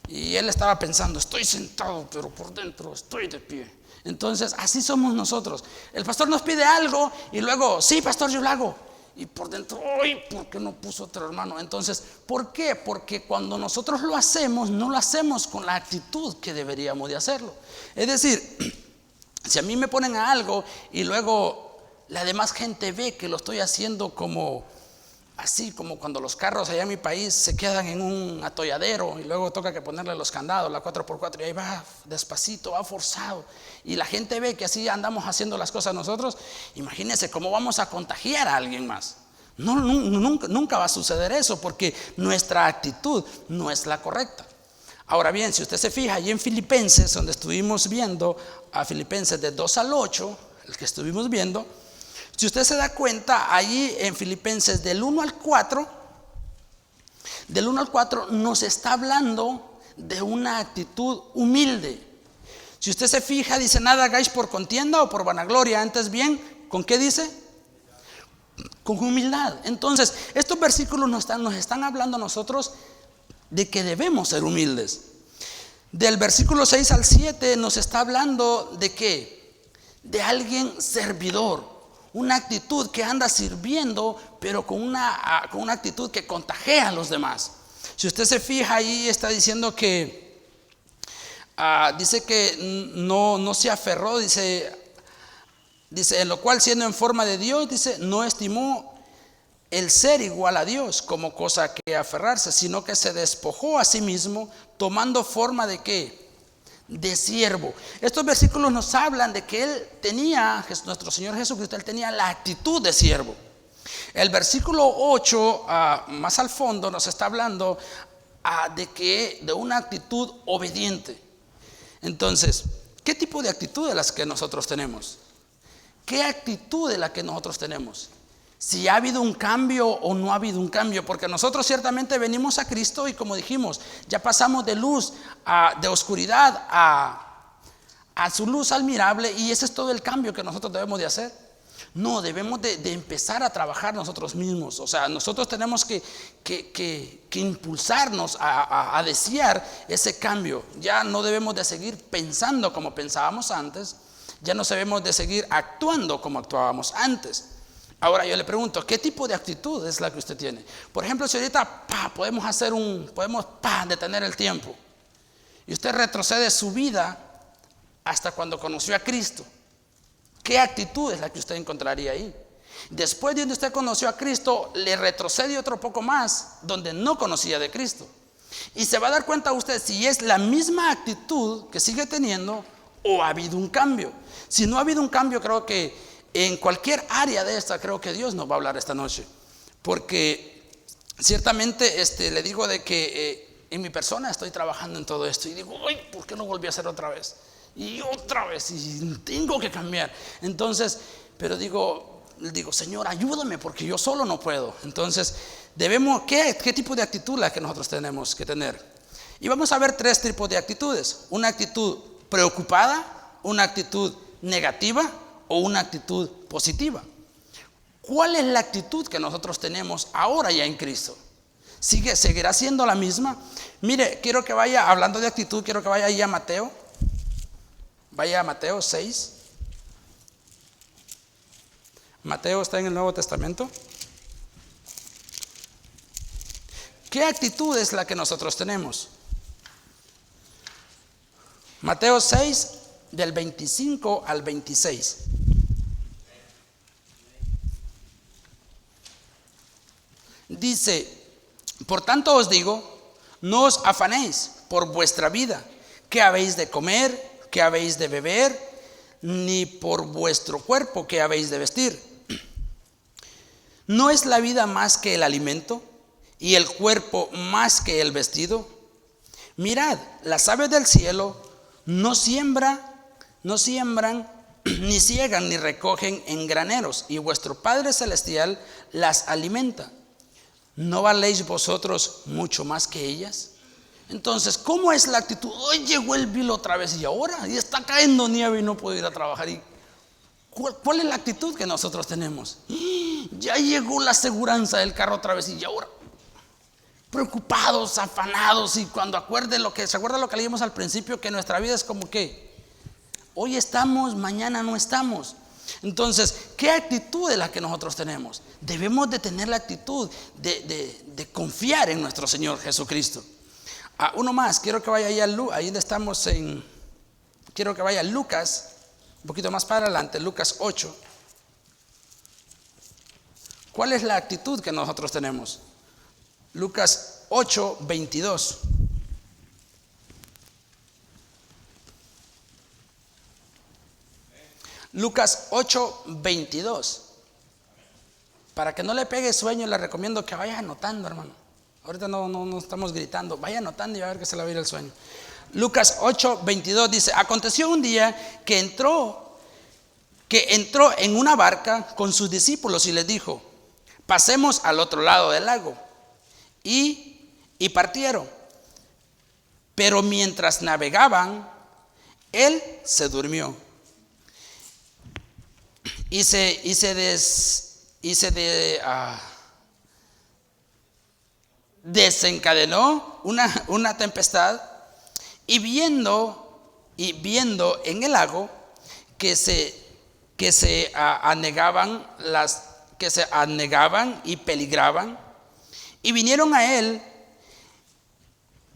Y él estaba pensando, estoy sentado, pero por dentro estoy de pie. Entonces, así somos nosotros. El pastor nos pide algo y luego, sí, pastor, yo lo hago. Y por dentro, ¡ay! ¿Por qué no puso otro hermano? Entonces, ¿por qué? Porque cuando nosotros lo hacemos, no lo hacemos con la actitud que deberíamos de hacerlo. Es decir, si a mí me ponen a algo y luego la demás gente ve que lo estoy haciendo como así, como cuando los carros allá en mi país se quedan en un atolladero y luego toca que ponerle los candados, la 4x4, y ahí va despacito, va forzado, y la gente ve que así andamos haciendo las cosas nosotros. Imagínense cómo vamos a contagiar a alguien más. Nunca va a suceder eso, porque nuestra actitud no es la correcta. Ahora bien, si usted se fija allí en Filipenses, donde estuvimos viendo a Filipenses de 2 al 8, el que estuvimos viendo, si usted se da cuenta, allí en Filipenses del 1 al 4 nos está hablando de una actitud humilde. Si usted se fija, dice, nada hagáis por contienda o por vanagloria, antes bien, ¿con qué dice? Con humildad. Entonces, estos versículos nos están hablando a nosotros de que debemos ser humildes. Del versículo 6 al 7 nos está hablando de ¿qué? De alguien servidor. Una actitud que anda sirviendo, pero con una actitud que contagia a los demás. Si usted se fija ahí, está diciendo que dice que no se aferró, dice Dice, en lo cual siendo en forma de Dios, dice, no estimó el ser igual a Dios como cosa que aferrarse, sino que se despojó a sí mismo, tomando forma de ¿qué? De siervo. Estos versículos nos hablan de que él tenía, nuestro Señor Jesucristo, él tenía la actitud de siervo. El versículo 8, más al fondo, nos está hablando de una actitud obediente. Entonces, ¿qué tipo de actitud es la que nosotros tenemos? ¿Qué actitud es la que nosotros tenemos? Si ha habido un cambio o no ha habido un cambio, porque nosotros ciertamente venimos a Cristo y como dijimos, ya pasamos de luz, de oscuridad a su luz admirable, y ese es todo el cambio que nosotros debemos de hacer. No, debemos de empezar a trabajar nosotros mismos. O sea, nosotros tenemos que impulsarnos a desear ese cambio. Ya no debemos de seguir pensando como pensábamos antes, ya no debemos de seguir actuando como actuábamos antes. Ahora yo le pregunto, ¿qué tipo de actitud es la que usted tiene? Por ejemplo, si ahorita podemos detener el tiempo y usted retrocede su vida hasta cuando conoció a Cristo, ¿qué actitud es la que usted encontraría ahí? Después de donde usted conoció a Cristo, le retrocede otro poco más donde no conocía de Cristo, y se va a dar cuenta usted si es la misma actitud que sigue teniendo o ha habido un cambio. Si no ha habido un cambio, creo que en cualquier área de esta, creo que Dios nos va a hablar esta noche, porque ciertamente le digo de que en mi persona estoy trabajando en todo esto y digo, uy, ¿por qué no volví a hacer otra vez? Y otra vez, y tengo que cambiar. Entonces, pero digo, Señor, ayúdame, porque yo solo no puedo. Entonces, ¿qué tipo de actitud la que nosotros tenemos que tener? Y vamos a ver 3 tipos de actitudes: una actitud preocupada, una actitud negativa o una actitud positiva. ¿Cuál es la actitud que nosotros tenemos ahora ya en Cristo? ¿Seguirá siendo la misma? Mire, quiero que vaya, hablando de actitud, quiero que vaya ahí a Mateo. Vaya a Mateo 6. Mateo está en el Nuevo Testamento. ¿Qué actitud es la que nosotros tenemos? Mateo 6, del 25 al 26. Dice, por tanto os digo, no os afanéis por vuestra vida, qué habéis de comer, qué habéis de beber, ni por vuestro cuerpo, qué habéis de vestir. ¿No es la vida más que el alimento y el cuerpo más que el vestido? Mirad, las aves del cielo no siembran, ni ciegan, ni recogen en graneros, y vuestro Padre Celestial las alimenta. ¿No valéis vosotros mucho más que ellas? Entonces, ¿cómo es la actitud? Hoy llegó el bill otra vez y ahora, y está cayendo nieve y no puedo ir a trabajar. ¿Cuál es la actitud que nosotros tenemos? Ya llegó la aseguranza del carro otra vez y ahora, preocupados, afanados, y cuando se acuerda lo que leímos al principio, que nuestra vida es como que hoy estamos, mañana no estamos. Entonces, ¿qué actitud es la que nosotros tenemos? Debemos de tener la actitud de confiar en nuestro Señor Jesucristo. Uno más, quiero que vaya ahí ahí donde estamos quiero que vaya a Lucas, un poquito más para adelante, Lucas 8. ¿Cuál es la actitud que nosotros tenemos? Lucas 8, 22. Lucas 8, 22. Para que no le pegue sueño, le recomiendo que vaya anotando, hermano. Ahorita no estamos gritando, vaya anotando y va a ver que se le va a ir el sueño. Lucas 8, 22 dice: aconteció un día que entró en una barca con sus discípulos y les dijo: pasemos al otro lado del lago. Y partieron. Pero mientras navegaban, él se durmió. Y desencadenó una tempestad, y viendo en el lago que se anegaban y peligraban, y vinieron a él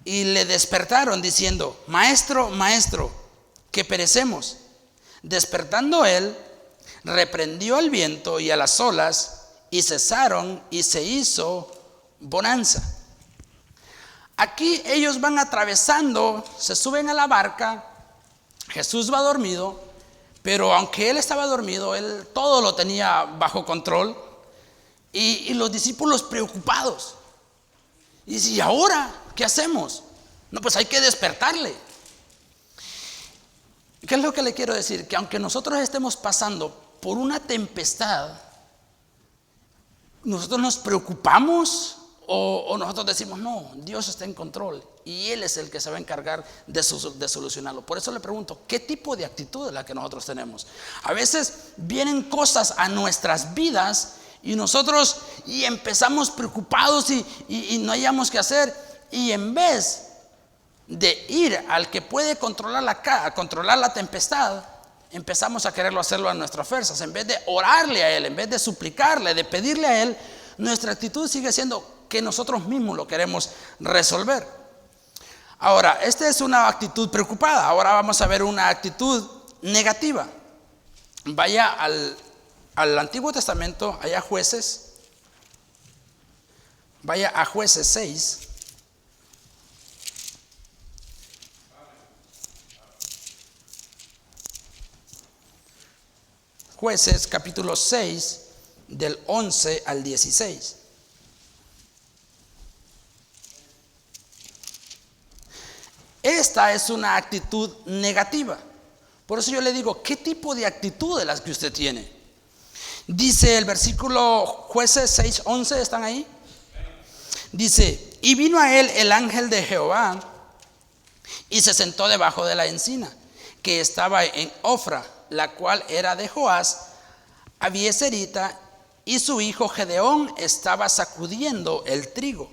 y le despertaron diciendo: maestro, maestro, que perecemos. Despertando él, reprendió al viento y a las olas, y cesaron y se hizo bonanza. Aquí ellos van atravesando, se suben a la barca, Jesús va dormido, pero aunque él estaba dormido, él todo lo tenía bajo control, y los discípulos preocupados. Y dice, ¿y ahora qué hacemos? No, pues hay que despertarle. ¿Qué es lo que le quiero decir? Que aunque nosotros estemos pasando por una tempestad, nosotros nos preocupamos o nosotros decimos, no, Dios está en control y Él es el que se va a encargar de solucionarlo. Por eso le pregunto, ¿qué tipo de actitud es la que nosotros tenemos? A veces vienen cosas a nuestras vidas y nosotros empezamos preocupados y no hayamos qué hacer, y en vez de ir al que puede controlar la tempestad, empezamos a quererlo hacerlo a nuestras fuerzas. En vez de orarle a Él, en vez de suplicarle, de pedirle a Él, nuestra actitud sigue siendo que nosotros mismos lo queremos resolver. Ahora, esta es una actitud preocupada. Ahora vamos a ver una actitud negativa. Vaya al Antiguo Testamento, allá Jueces. Vaya a Jueces 6. Jueces capítulo 6, del 11 al 16. Esta es una actitud negativa. Por eso yo le digo, ¿qué tipo de actitud es la que usted tiene? Dice el versículo Jueces 6, 11, ¿están ahí? Dice, y vino a él el ángel de Jehová y se sentó debajo de la encina que estaba en Ofra, la cual era de Joás, Abieserita, y su hijo Gedeón estaba sacudiendo el trigo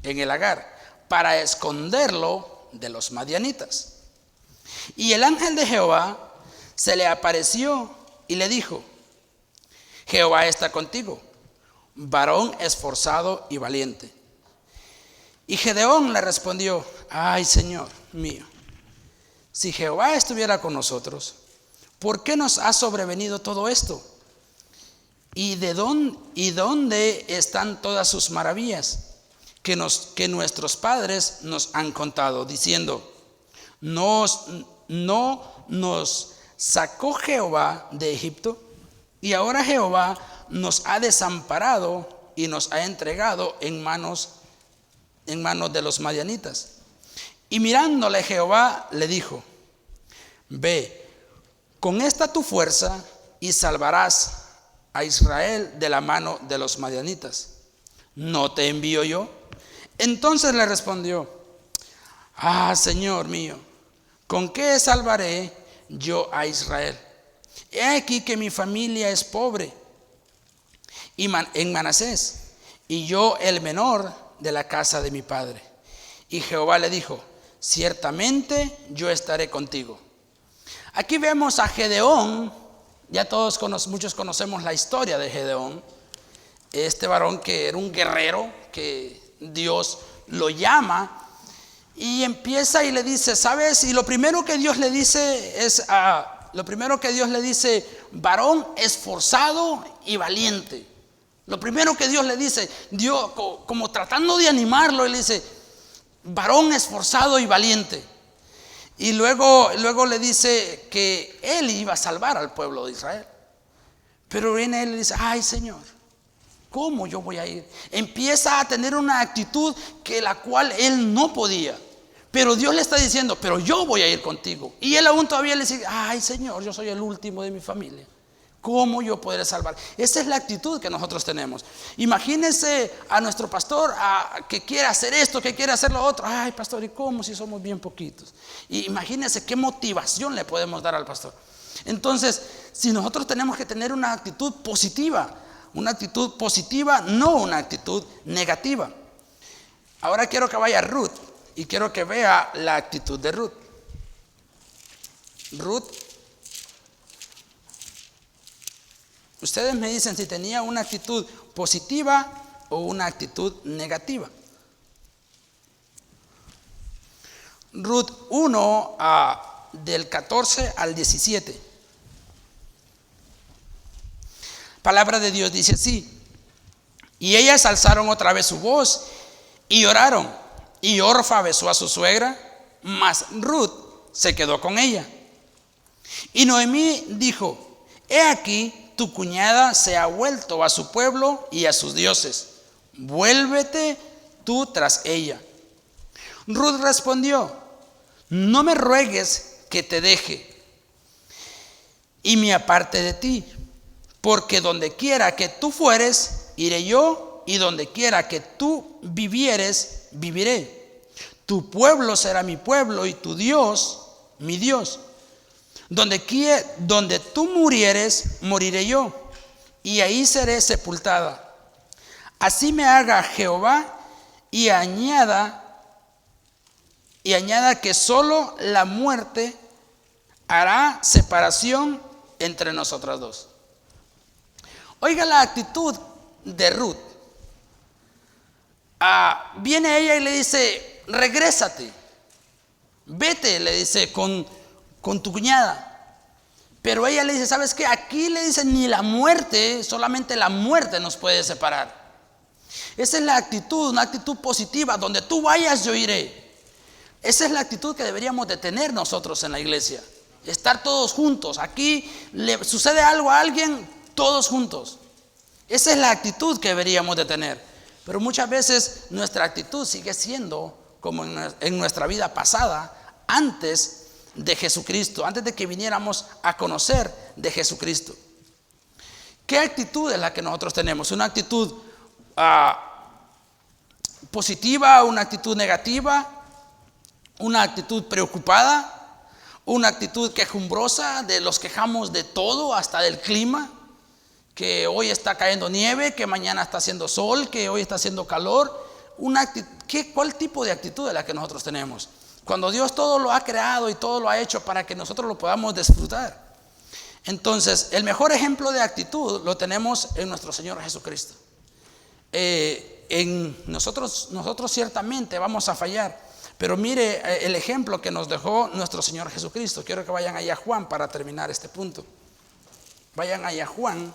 en el lagar para esconderlo de los madianitas. Y el ángel de Jehová se le apareció y le dijo, Jehová está contigo, varón esforzado y valiente. Y Gedeón le respondió, ay, Señor mío, si Jehová estuviera con nosotros, ¿por qué nos ha sobrevenido todo esto? ¿Y dónde están todas sus maravillas que nuestros padres nos han contado, diciendo, no nos sacó Jehová de Egipto, y ahora Jehová nos ha desamparado y nos ha entregado en manos de los madianitas? Y mirándole Jehová le dijo, ve, con esta tu fuerza y salvarás a Israel de la mano de los madianitas. ¿No te envío yo? Entonces le respondió, ah, Señor mío, ¿con qué salvaré yo a Israel? He aquí que mi familia es pobre en Manasés, y yo el menor de la casa de mi padre. Y Jehová le dijo, ciertamente yo estaré contigo. Aquí vemos a Gedeón. Ya muchos conocemos la historia de Gedeón, este varón que era un guerrero, que Dios lo llama y empieza y le dice, ¿sabes? Y lo primero que Dios le dice es, varón esforzado y valiente. Lo primero que Dios le dice, Dios como tratando de animarlo, él dice, varón esforzado y valiente. Y luego le dice que él iba a salvar al pueblo de Israel. Pero viene él y dice, ay, Señor, ¿cómo yo voy a ir? Empieza a tener una actitud que la cual él no podía. Pero Dios le está diciendo, pero yo voy a ir contigo. Y él aún todavía le dice, ay, Señor, yo soy el último de mi familia. ¿Cómo yo podré salvar? Esa es la actitud que nosotros tenemos. Imagínense a nuestro pastor que quiere hacer esto, que quiere hacer lo otro. Ay, pastor, ¿y cómo si somos bien poquitos? Y imagínense qué motivación le podemos dar al pastor. Entonces, si nosotros tenemos que tener una actitud positiva, no una actitud negativa. Ahora quiero que vaya Ruth y quiero que vea la actitud de Ruth. Ruth. Ustedes me dicen si tenía una actitud positiva o una actitud negativa. Ruth 1, del 14 al 17. Palabra de Dios dice así: y ellas alzaron otra vez su voz y lloraron, y Orfa besó a su suegra, mas Ruth se quedó con ella. Y Noemí dijo: he aquí, tu cuñada se ha vuelto a su pueblo y a sus dioses, vuélvete tú tras ella. Ruth respondió: no me ruegues que te deje y me aparte de ti, porque donde quiera que tú fueres, iré yo, y donde quiera que tú vivieres, viviré. Tu pueblo será mi pueblo y tu Dios, mi Dios. Donde tú murieres, moriré yo, y ahí seré sepultada. Así me haga Jehová, y añada que solo la muerte hará separación entre nosotras dos. Oiga la actitud de Ruth. Viene ella y le dice: regrésate, vete, le dice, con tu cuñada. Pero ella le dice: ¿sabes qué? Aquí le dice, ni la muerte, solamente la muerte nos puede separar. Esa es la actitud, una actitud positiva. Donde tú vayas, yo iré. Esa es la actitud que deberíamos de tener nosotros en la iglesia. Estar todos juntos. Aquí le sucede algo a alguien, todos juntos. Esa es la actitud que deberíamos de tener. Pero muchas veces nuestra actitud sigue siendo como en nuestra vida pasada, antes de Jesucristo, antes de que viniéramos a conocer de Jesucristo. ¿Qué actitud es la que nosotros tenemos? ¿Una actitud positiva, una actitud negativa, una actitud preocupada, una actitud quejumbrosa, de los quejamos de todo, hasta del clima, que hoy está cayendo nieve, que mañana está haciendo sol, que hoy está haciendo calor? ¿Cuál tipo de actitud es la que nosotros tenemos? Cuando Dios todo lo ha creado y todo lo ha hecho para que nosotros lo podamos disfrutar. Entonces, el mejor ejemplo de actitud lo tenemos en nuestro Señor Jesucristo. Nosotros ciertamente vamos a fallar, pero mire el ejemplo que nos dejó nuestro Señor Jesucristo. Quiero que vayan allá a Juan para terminar este punto. Vayan allá a Juan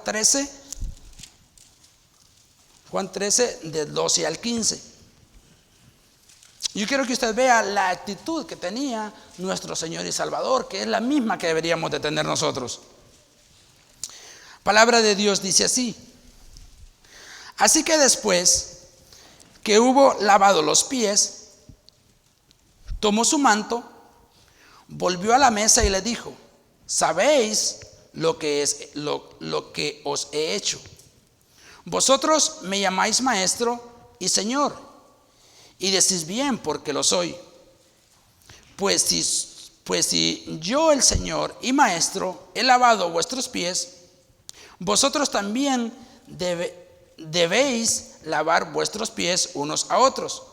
13, del 12 al 15. Yo quiero que usted vea la actitud que tenía nuestro Señor y Salvador, que es la misma que deberíamos de tener nosotros. Palabra de Dios dice así: así que después que hubo lavado los pies, tomó su manto, volvió a la mesa y le dijo: ¿sabéis lo que os he hecho? Vosotros me llamáis maestro y Señor, y decís bien, porque lo soy. Pues si yo, el Señor y Maestro, he lavado vuestros pies, vosotros también debéis lavar vuestros pies unos a otros.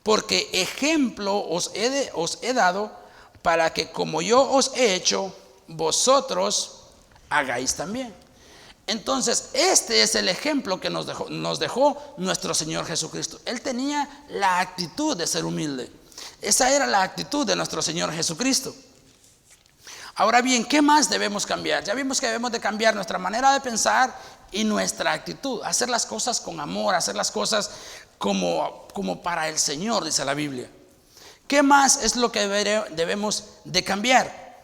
Porque ejemplo os he dado, para que como yo os he hecho, vosotros hagáis también. Entonces, este es el ejemplo que nos dejó nuestro Señor Jesucristo. Él tenía la actitud de ser humilde. Esa era la actitud de nuestro Señor Jesucristo. Ahora bien, ¿qué más debemos cambiar? Ya vimos que debemos de cambiar nuestra manera de pensar y nuestra actitud. Hacer las cosas con amor, hacer las cosas como para el Señor, dice la Biblia. ¿Qué más es lo que debemos de cambiar?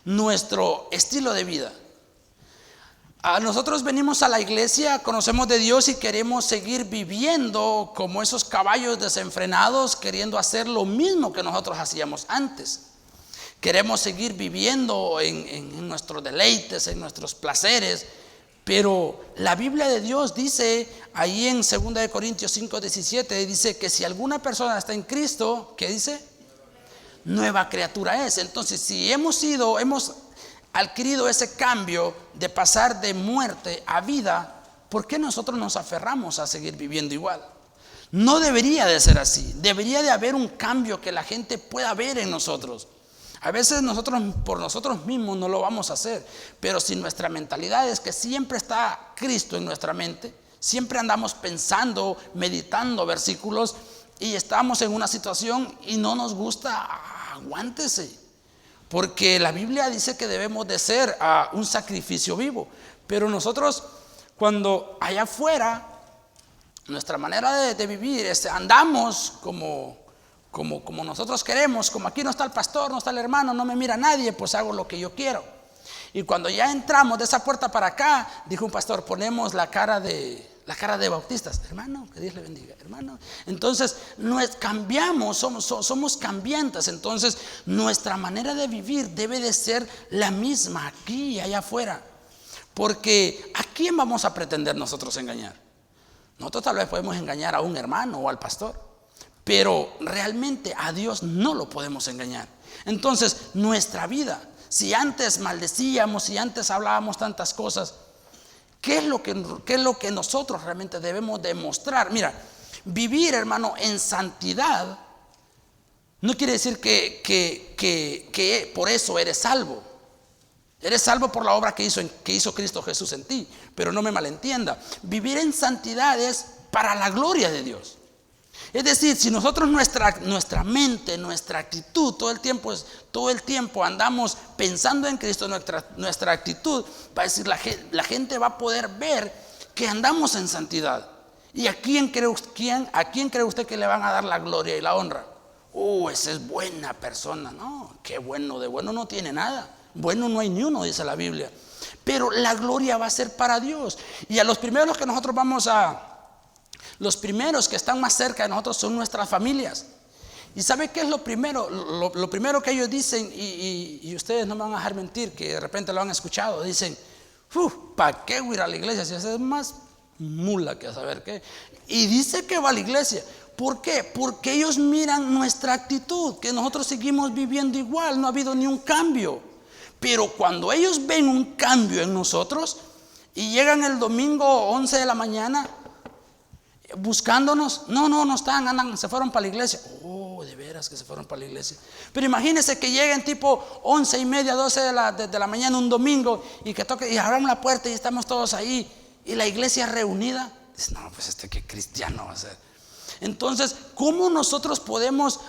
Nuestro estilo de vida. Nosotros venimos a la iglesia, conocemos de Dios y queremos seguir viviendo como esos caballos desenfrenados, queriendo hacer lo mismo que nosotros hacíamos antes. Queremos seguir viviendo en nuestros deleites, en nuestros placeres. Pero la Biblia de Dios dice ahí en 2 Corintios 5:17, dice que si alguna persona está en Cristo, ¿qué dice? Nueva criatura es. Entonces, si hemos adquirido ese cambio de pasar de muerte a vida, ¿por qué nosotros nos aferramos a seguir viviendo igual? No debería de ser así. Debería de haber un cambio que la gente pueda ver en nosotros. A veces nosotros por nosotros mismos no lo vamos a hacer, pero si nuestra mentalidad es que siempre está Cristo en nuestra mente, siempre andamos pensando, meditando versículos, y estamos en una situación y no nos gusta, aguántese. porque la Biblia dice que debemos de ser un sacrificio vivo. Pero nosotros, cuando allá afuera, nuestra manera de vivir, andamos como nosotros queremos, como aquí no está el pastor, no está el hermano, no me mira nadie, pues hago lo que yo quiero. Y cuando ya entramos de esa puerta para acá, dijo un pastor, ponemos la cara de bautistas, hermano, que Dios le bendiga, hermano. Entonces cambiamos, somos cambiantes. Entonces nuestra manera de vivir debe de ser la misma aquí y allá afuera. Porque ¿a quién vamos a pretender nosotros engañar? Nosotros tal vez podemos engañar a un hermano o al pastor, pero realmente a Dios no lo podemos engañar. Entonces nuestra vida, si antes maldecíamos, si antes hablábamos tantas cosas, ¿qué es lo que nosotros realmente debemos demostrar? Mira, vivir, hermano, en santidad no quiere decir que por eso eres salvo. Eres salvo por la obra que hizo Cristo Jesús en ti. Pero no me malentienda, vivir en santidad es para la gloria de Dios. Es decir, si nosotros nuestra mente, nuestra actitud, todo el tiempo andamos pensando en Cristo, nuestra actitud va a decir, la gente va a poder ver que andamos en santidad. ¿Y a quién cree usted que le van a dar la gloria y la honra? Esa es buena persona. No, qué bueno, de bueno no tiene nada. Bueno no hay ni uno, dice la Biblia. Pero la gloria va a ser para Dios. Y a los primeros que nosotros los primeros que están más cerca de nosotros son nuestras familias. ¿Y sabe qué es lo primero? Lo primero que ellos dicen, y ustedes no me van a dejar mentir, que de repente lo han escuchado, dicen, ¿para qué voy a ir a la iglesia? Si esa es más mula que a saber qué. Y dice que va a la iglesia. ¿Por qué? Porque ellos miran nuestra actitud, que nosotros seguimos viviendo igual, no ha habido ni un cambio. Pero cuando ellos ven un cambio en nosotros y llegan el domingo 11 de la mañana buscándonos, no están, se fueron para la iglesia. De veras que se fueron para la iglesia. Pero imagínense que lleguen tipo 11:30, 12 de la mañana un domingo y que toque y abramos la puerta y estamos todos ahí y la iglesia reunida. Dice, no, pues qué cristiano va a ser. Entonces, ¿cómo nosotros podemos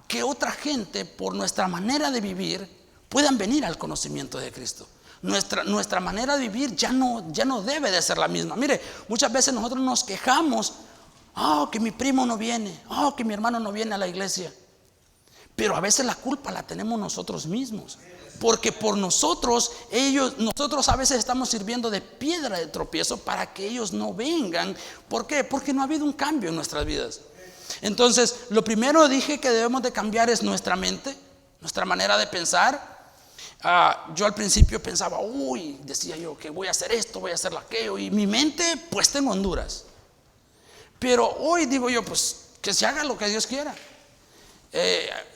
que otra gente por nuestra manera de vivir puedan venir al conocimiento de Cristo? Nuestra manera de vivir ya no debe de ser la misma. Mire, muchas veces nosotros nos quejamos, que mi primo no viene, que mi hermano no viene a la iglesia. Pero a veces la culpa la tenemos nosotros mismos, porque por nosotros a veces estamos sirviendo de piedra de tropiezo para que ellos no vengan. ¿Por qué? Porque no ha habido un cambio en nuestras vidas. Entonces, lo primero dije que debemos de cambiar es nuestra mente, nuestra manera de pensar. Yo al principio pensaba, decía yo que voy a hacer esto, voy a hacer aquello, y mi mente puesta en Honduras. Pero hoy digo yo, pues que se haga lo que Dios quiera.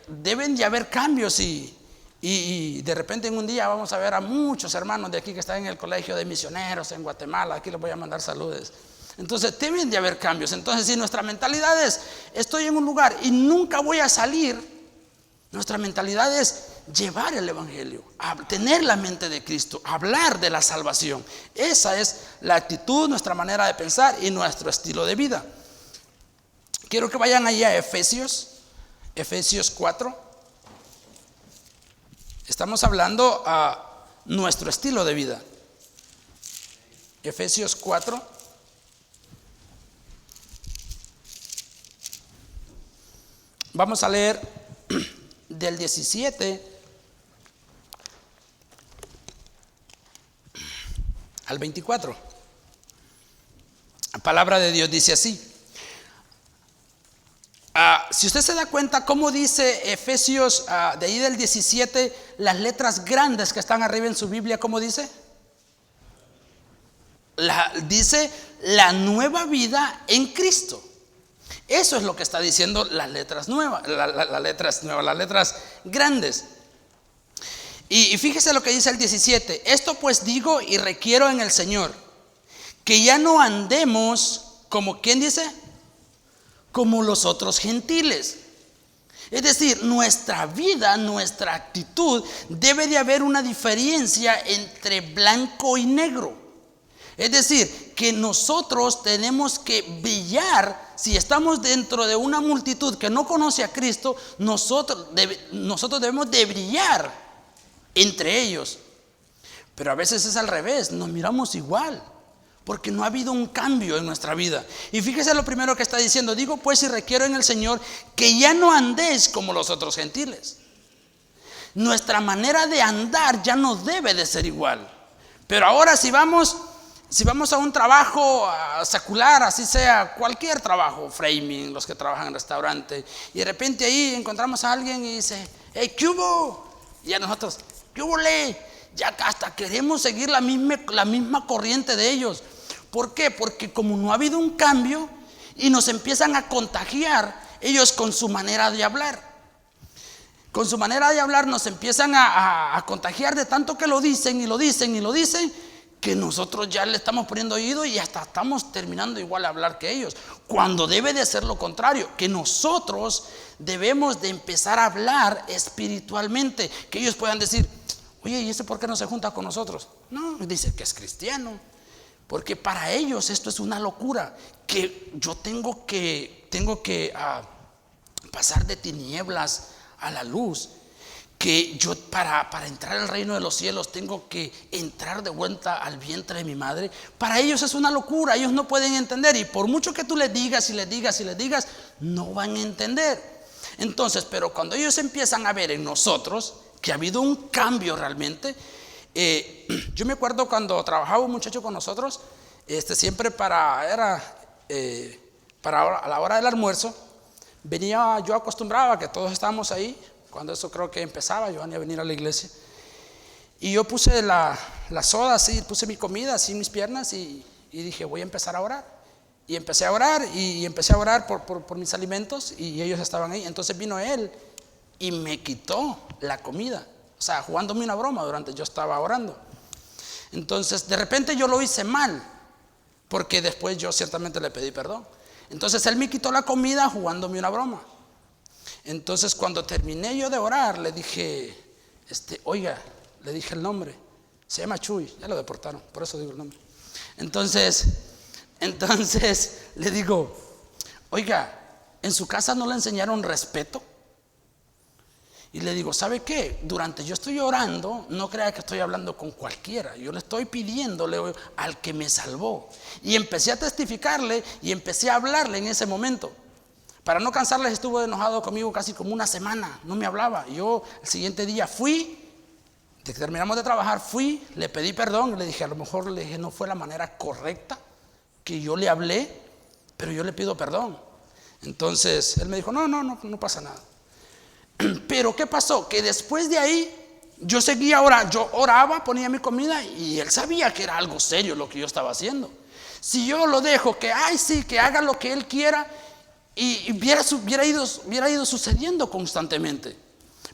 Deben de haber cambios y de repente en un día vamos a ver a muchos hermanos de aquí que están en el colegio de misioneros en Guatemala. Aquí les voy a mandar saludos. Entonces deben de haber cambios. Entonces si nuestra mentalidad es, estoy en un lugar y nunca voy a salir, nuestra mentalidad es llevar el evangelio, tener la mente de Cristo, hablar de la salvación. Esa es la actitud, nuestra manera de pensar y nuestro estilo de vida. Quiero que vayan allá a Efesios 4. Estamos hablando a nuestro estilo de vida. Efesios 4. Vamos a leer del 17 al 24. La palabra de Dios dice así. Si usted se da cuenta cómo dice Efesios, de ahí del 17, las letras grandes que están arriba en su Biblia, ¿cómo dice? Dice la nueva vida en Cristo. Eso es lo que está diciendo las letras nuevas, las letras grandes. Y fíjese lo que dice el 17. Esto pues digo y requiero en el Señor, que ya no andemos como, ¿quién dice? Como los otros gentiles. Es decir, nuestra vida, nuestra actitud, debe de haber una diferencia entre blanco y negro. Es decir, que nosotros tenemos que brillar. Si estamos dentro de una multitud que no conoce a Cristo, nosotros debemos de brillar entre ellos. Pero a veces es al revés, nos miramos igual, porque no ha habido un cambio en nuestra vida. Y fíjese lo primero que está diciendo: digo pues y requiero en el Señor que ya no andéis como los otros gentiles. Nuestra manera de andar ya no debe de ser igual. Pero ahora si vamos a un trabajo secular, así sea cualquier trabajo, framing, los que trabajan en restaurante, y de repente ahí encontramos a alguien y dice: hey, ¿qué hubo? Y a nosotros: ¿qué hubo, le? Ya hasta queremos seguir la misma corriente de ellos. ¿Por qué? Porque como no ha habido un cambio, y nos empiezan a contagiar ellos con su manera de hablar. Con su manera de hablar nos empiezan a contagiar de tanto que lo dicen y lo dicen y lo dicen, que nosotros ya le estamos poniendo oído y hasta estamos terminando igual a hablar que ellos, cuando debe de ser lo contrario, que nosotros debemos de empezar a hablar espiritualmente, que ellos puedan decir: oye, ¿y ese por qué no se junta con nosotros? No, dice que es cristiano, porque para ellos esto es una locura, que yo tengo que pasar de tinieblas a la luz, que yo para entrar al reino de los cielos tengo que entrar de vuelta al vientre de mi madre. Para ellos es una locura, ellos no pueden entender, y por mucho que tú les digas y les digas y les digas, no van a entender. Entonces, pero cuando ellos empiezan a ver en nosotros que ha habido un cambio realmente, yo me acuerdo cuando trabajaba un muchacho con nosotros, siempre a la hora del almuerzo, venía, yo acostumbraba que todos estábamos ahí. Cuando eso creo que empezaba, yo venía a venir a la iglesia, y yo puse la soda así, puse mi comida así en mis piernas, y dije: voy a empezar a orar. Y empecé a orar, y empecé a orar por mis alimentos, y ellos estaban ahí. Entonces vino él y me quitó la comida, o sea, jugándome una broma durante yo estaba orando. Entonces de repente yo lo hice mal, porque después yo ciertamente le pedí perdón. Entonces él me quitó la comida jugándome una broma. Entonces cuando terminé yo de orar, le dije: oiga, le dije el nombre, se llama Chuy, ya lo deportaron, por eso digo el nombre. Entonces le digo: oiga, ¿en su casa no le enseñaron respeto? Y le digo: ¿sabe qué? Durante yo estoy orando, no crea que estoy hablando con cualquiera, yo le estoy pidiéndole al que me salvó. Y empecé a testificarle y empecé a hablarle en ese momento. Para no cansarles, estuvo enojado conmigo casi como una semana, no me hablaba. Yo el siguiente día terminamos de trabajar, le pedí perdón, le dije: a lo mejor no fue la manera correcta que yo le hablé, pero yo le pido perdón. Entonces él me dijo: no pasa nada. Pero ¿qué pasó? Que después de ahí yo seguía orando, yo oraba, ponía mi comida, y él sabía que era algo serio lo que yo estaba haciendo. Si yo lo dejo que haga lo que él quiera, y hubiera ido sucediendo constantemente.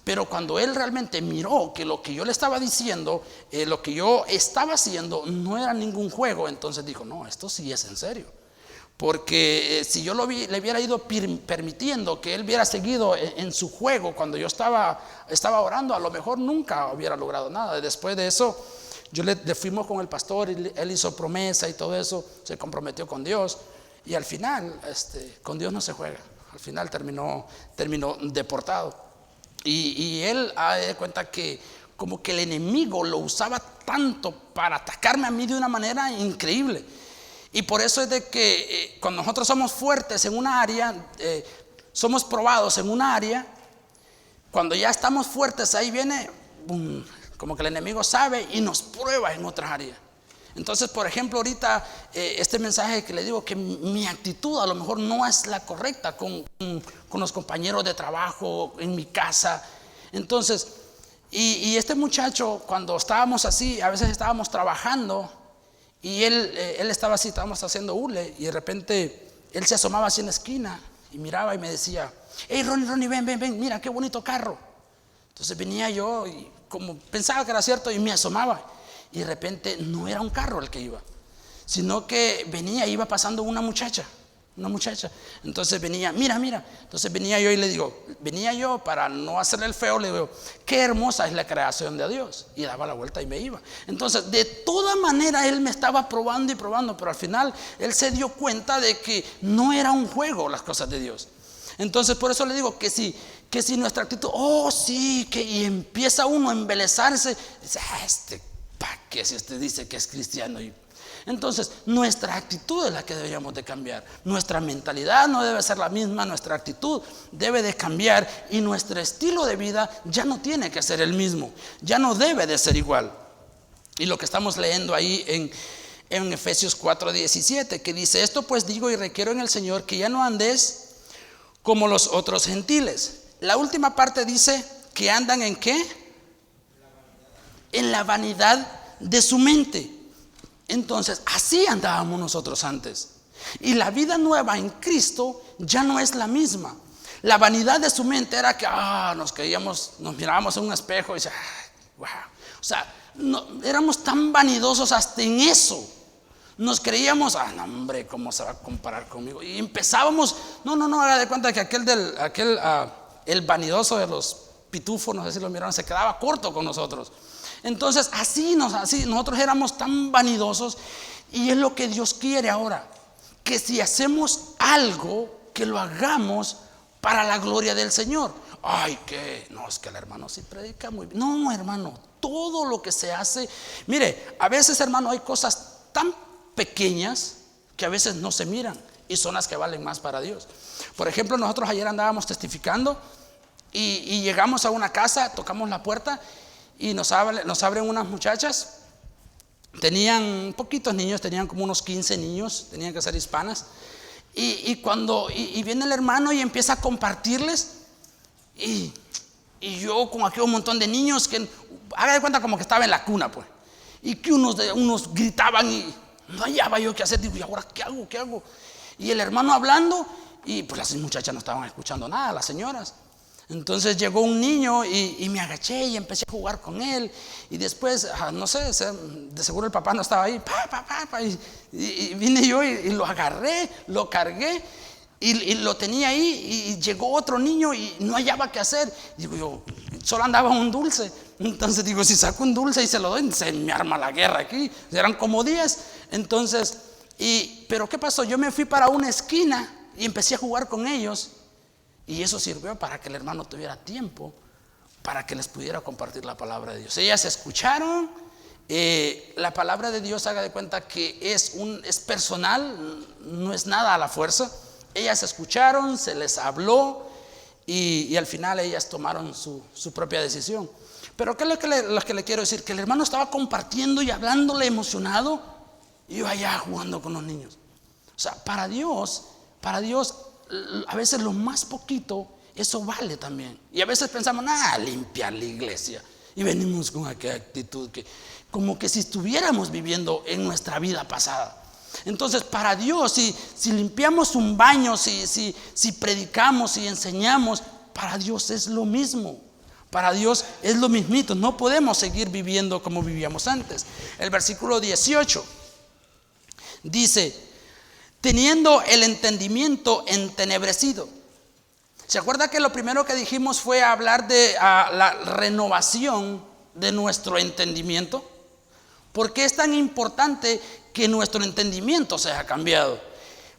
Pero cuando él realmente miró que lo que yo le estaba diciendo, lo que yo estaba haciendo no era ningún juego, entonces dijo: no, esto sí es en serio. Porque si yo le hubiera ido permitiendo que él hubiera seguido en su juego cuando yo estaba orando, a lo mejor nunca hubiera logrado nada. Después de eso, le fuimos con el pastor, y él hizo promesa y todo eso, se comprometió con Dios. Y al final, con Dios no se juega. Al final terminó deportado. Y él da cuenta que como que el enemigo lo usaba tanto para atacarme a mí de una manera increíble. Y por eso es de que cuando nosotros somos fuertes en una área, somos probados en una área, cuando ya estamos fuertes, ahí viene, como que el enemigo sabe y nos prueba en otras áreas. Entonces, por ejemplo, ahorita este mensaje que le digo, que mi actitud a lo mejor no es la correcta con los compañeros de trabajo, en mi casa. Entonces, y este muchacho, cuando estábamos así, a veces estábamos trabajando, y él estaba así, estábamos haciendo hule, y de repente él se asomaba así en la esquina y miraba y me decía: hey, Ronnie, ven, mira qué bonito carro. Entonces venía yo y como pensaba que era cierto, y me asomaba. Y de repente no era un carro el que iba, sino que iba pasando una muchacha una muchacha. Entonces venía, mira. Entonces venía yo y le digo, para no hacerle el feo, le digo, qué hermosa es la creación de Dios. Y daba la vuelta y me iba. Entonces, de toda manera, él me estaba probando y probando, pero al final él se dio cuenta de que no era un juego las cosas de Dios. Entonces, por eso le digo que si nuestra actitud, y empieza uno a embelezarse, dice, ¿para qué si usted dice que es cristiano? Entonces, nuestra actitud es la que deberíamos de cambiar. Nuestra mentalidad no debe ser la misma, nuestra actitud debe de cambiar y nuestro estilo de vida ya no tiene que ser el mismo, ya no debe de ser igual. Y lo que estamos leyendo ahí en Efesios 4:17, que dice, esto pues digo y requiero en el Señor que ya no andéis como los otros gentiles. La última parte dice que andan ¿en qué? En la vanidad de su mente. Entonces, así andábamos nosotros antes. Y la vida nueva en Cristo ya no es la misma. La vanidad de su mente era que nos mirábamos en un espejo y decíamos, wow. O sea, éramos tan vanidosos hasta en eso. Nos creíamos, no hombre, ¿cómo se va a comparar conmigo? Y empezábamos, no, haga de cuenta que el vanidoso de los pitufos, no sé si lo miraron, se quedaba corto con nosotros. Entonces así nosotros éramos tan vanidosos. Y es lo que Dios quiere ahora, que si hacemos algo, que lo hagamos para la gloria del Señor. Es que el hermano sí predica muy bien. No, hermano, todo lo que se hace, mire, a veces, hermano, hay cosas tan pequeñas que a veces no se miran y son las que valen más para Dios. Por ejemplo, nosotros ayer andábamos testificando y llegamos a una casa, tocamos la puerta y nos abren unas muchachas. Tenían poquitos niños, tenían como unos 15 niños, tenían que ser hispanas. Y viene el hermano y empieza a compartirles. Y yo con aquel montón de niños que haga de cuenta como que estaba en la cuna, pues. Y que unos gritaban y no hallaba yo qué hacer. Digo, ¿y ahora qué hago? Y el hermano hablando, y pues las muchachas no estaban escuchando nada, las señoras. Entonces llegó un niño y me agaché y empecé a jugar con él. Y después, no sé, de seguro el papá no estaba ahí. Y vine yo y lo agarré, lo cargué y lo tenía ahí. Y llegó otro niño y no hallaba qué hacer. Digo yo, solo andaba un dulce. Entonces digo, si saco un dulce y se lo doy, se me arma la guerra aquí. Eran como 10. Entonces, pero ¿qué pasó? Yo me fui para una esquina y empecé a jugar con ellos. Y eso sirvió para que el hermano tuviera tiempo para que les pudiera compartir la palabra de Dios. Ellas escucharon. La palabra de Dios, haga de cuenta que es personal, no es nada a la fuerza. Ellas escucharon, se les habló y al final ellas tomaron su propia decisión. Pero ¿qué es lo que le quiero decir? Que el hermano estaba compartiendo y hablándole emocionado y yo allá jugando con los niños. O sea, para Dios a veces lo más poquito, eso vale también. Y a veces pensamos, limpiar la iglesia. Y venimos con aquella actitud que como que si estuviéramos viviendo en nuestra vida pasada. Entonces, para Dios, si limpiamos un baño, si predicamos, si enseñamos, para Dios es lo mismo. Para Dios es lo mismito. No podemos seguir viviendo como vivíamos antes. El versículo 18 dice, teniendo el entendimiento entenebrecido. ¿Se acuerda que lo primero que dijimos fue hablar de la renovación de nuestro entendimiento? ¿Por qué es tan importante que nuestro entendimiento sea cambiado?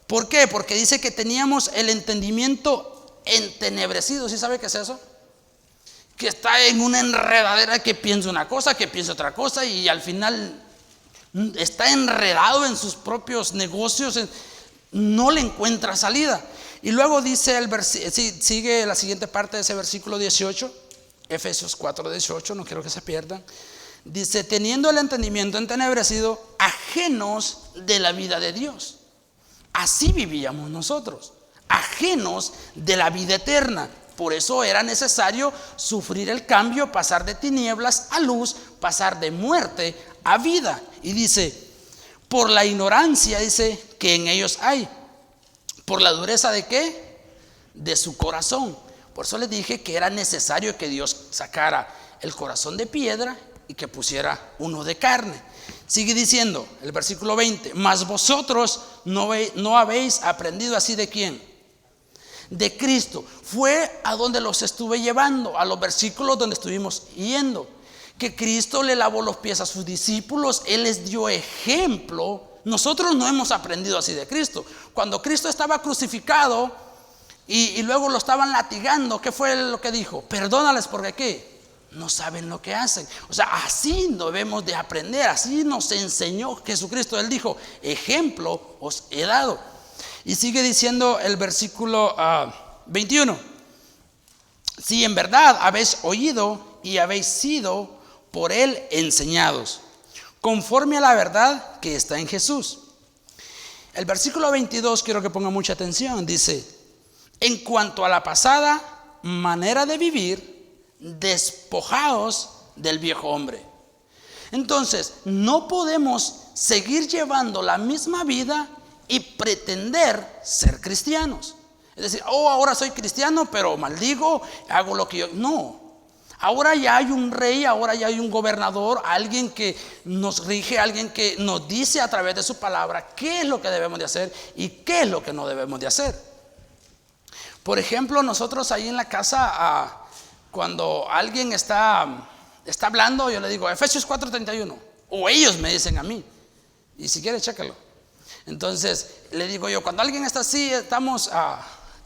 ¿Por qué? Porque dice que teníamos el entendimiento entenebrecido. ¿Sí sabe qué es eso? Que está en una enredadera, que piensa una cosa, que piensa otra cosa, y al final está enredado en sus propios negocios, no le encuentra salida. Y luego dice sigue la siguiente parte de ese versículo 18, Efesios 4:18, no quiero que se pierdan. Dice, teniendo el entendimiento entenebrecido, ajenos de la vida de Dios. Así vivíamos nosotros, ajenos de la vida eterna. Por eso era necesario sufrir el cambio, pasar de tinieblas a luz, pasar de muerte a vida. Y dice, por la ignorancia, dice, que en ellos hay. ¿Por la dureza de qué? De su corazón. Por eso les dije que era necesario que Dios sacara el corazón de piedra y que pusiera uno de carne. Sigue diciendo el versículo 20: mas vosotros no habéis aprendido así. ¿De quién? De Cristo. Fue a donde los estuve llevando, a los versículos donde estuvimos yendo, que Cristo le lavó los pies a sus discípulos, Él les dio ejemplo. Nosotros no hemos aprendido así de Cristo. Cuando Cristo estaba crucificado y luego lo estaban latigando, ¿qué fue lo que dijo? Perdónales porque ¿qué? No saben lo que hacen. O sea, así debemos de aprender. Así nos enseñó Jesucristo. Él dijo: ejemplo os he dado. Y sigue diciendo el versículo 21: si en verdad habéis oído y habéis sido por Él enseñados, conforme a la verdad que está en Jesús. El versículo 22 quiero que ponga mucha atención. Dice: en cuanto a la pasada manera de vivir, despojaos del viejo hombre. Entonces, no podemos seguir llevando la misma vida y pretender ser cristianos. Es decir, ahora soy cristiano, pero maldigo, hago lo que yo. No. Ahora ya hay un rey, ahora ya hay un gobernador, alguien que nos rige, alguien que nos dice a través de su palabra qué es lo que debemos de hacer y qué es lo que no debemos de hacer. Por ejemplo, nosotros ahí en la casa, cuando alguien está hablando, yo le digo Efesios 4:31, o ellos me dicen a mí, y si quiere chécalo. Entonces le digo yo, cuando alguien está así,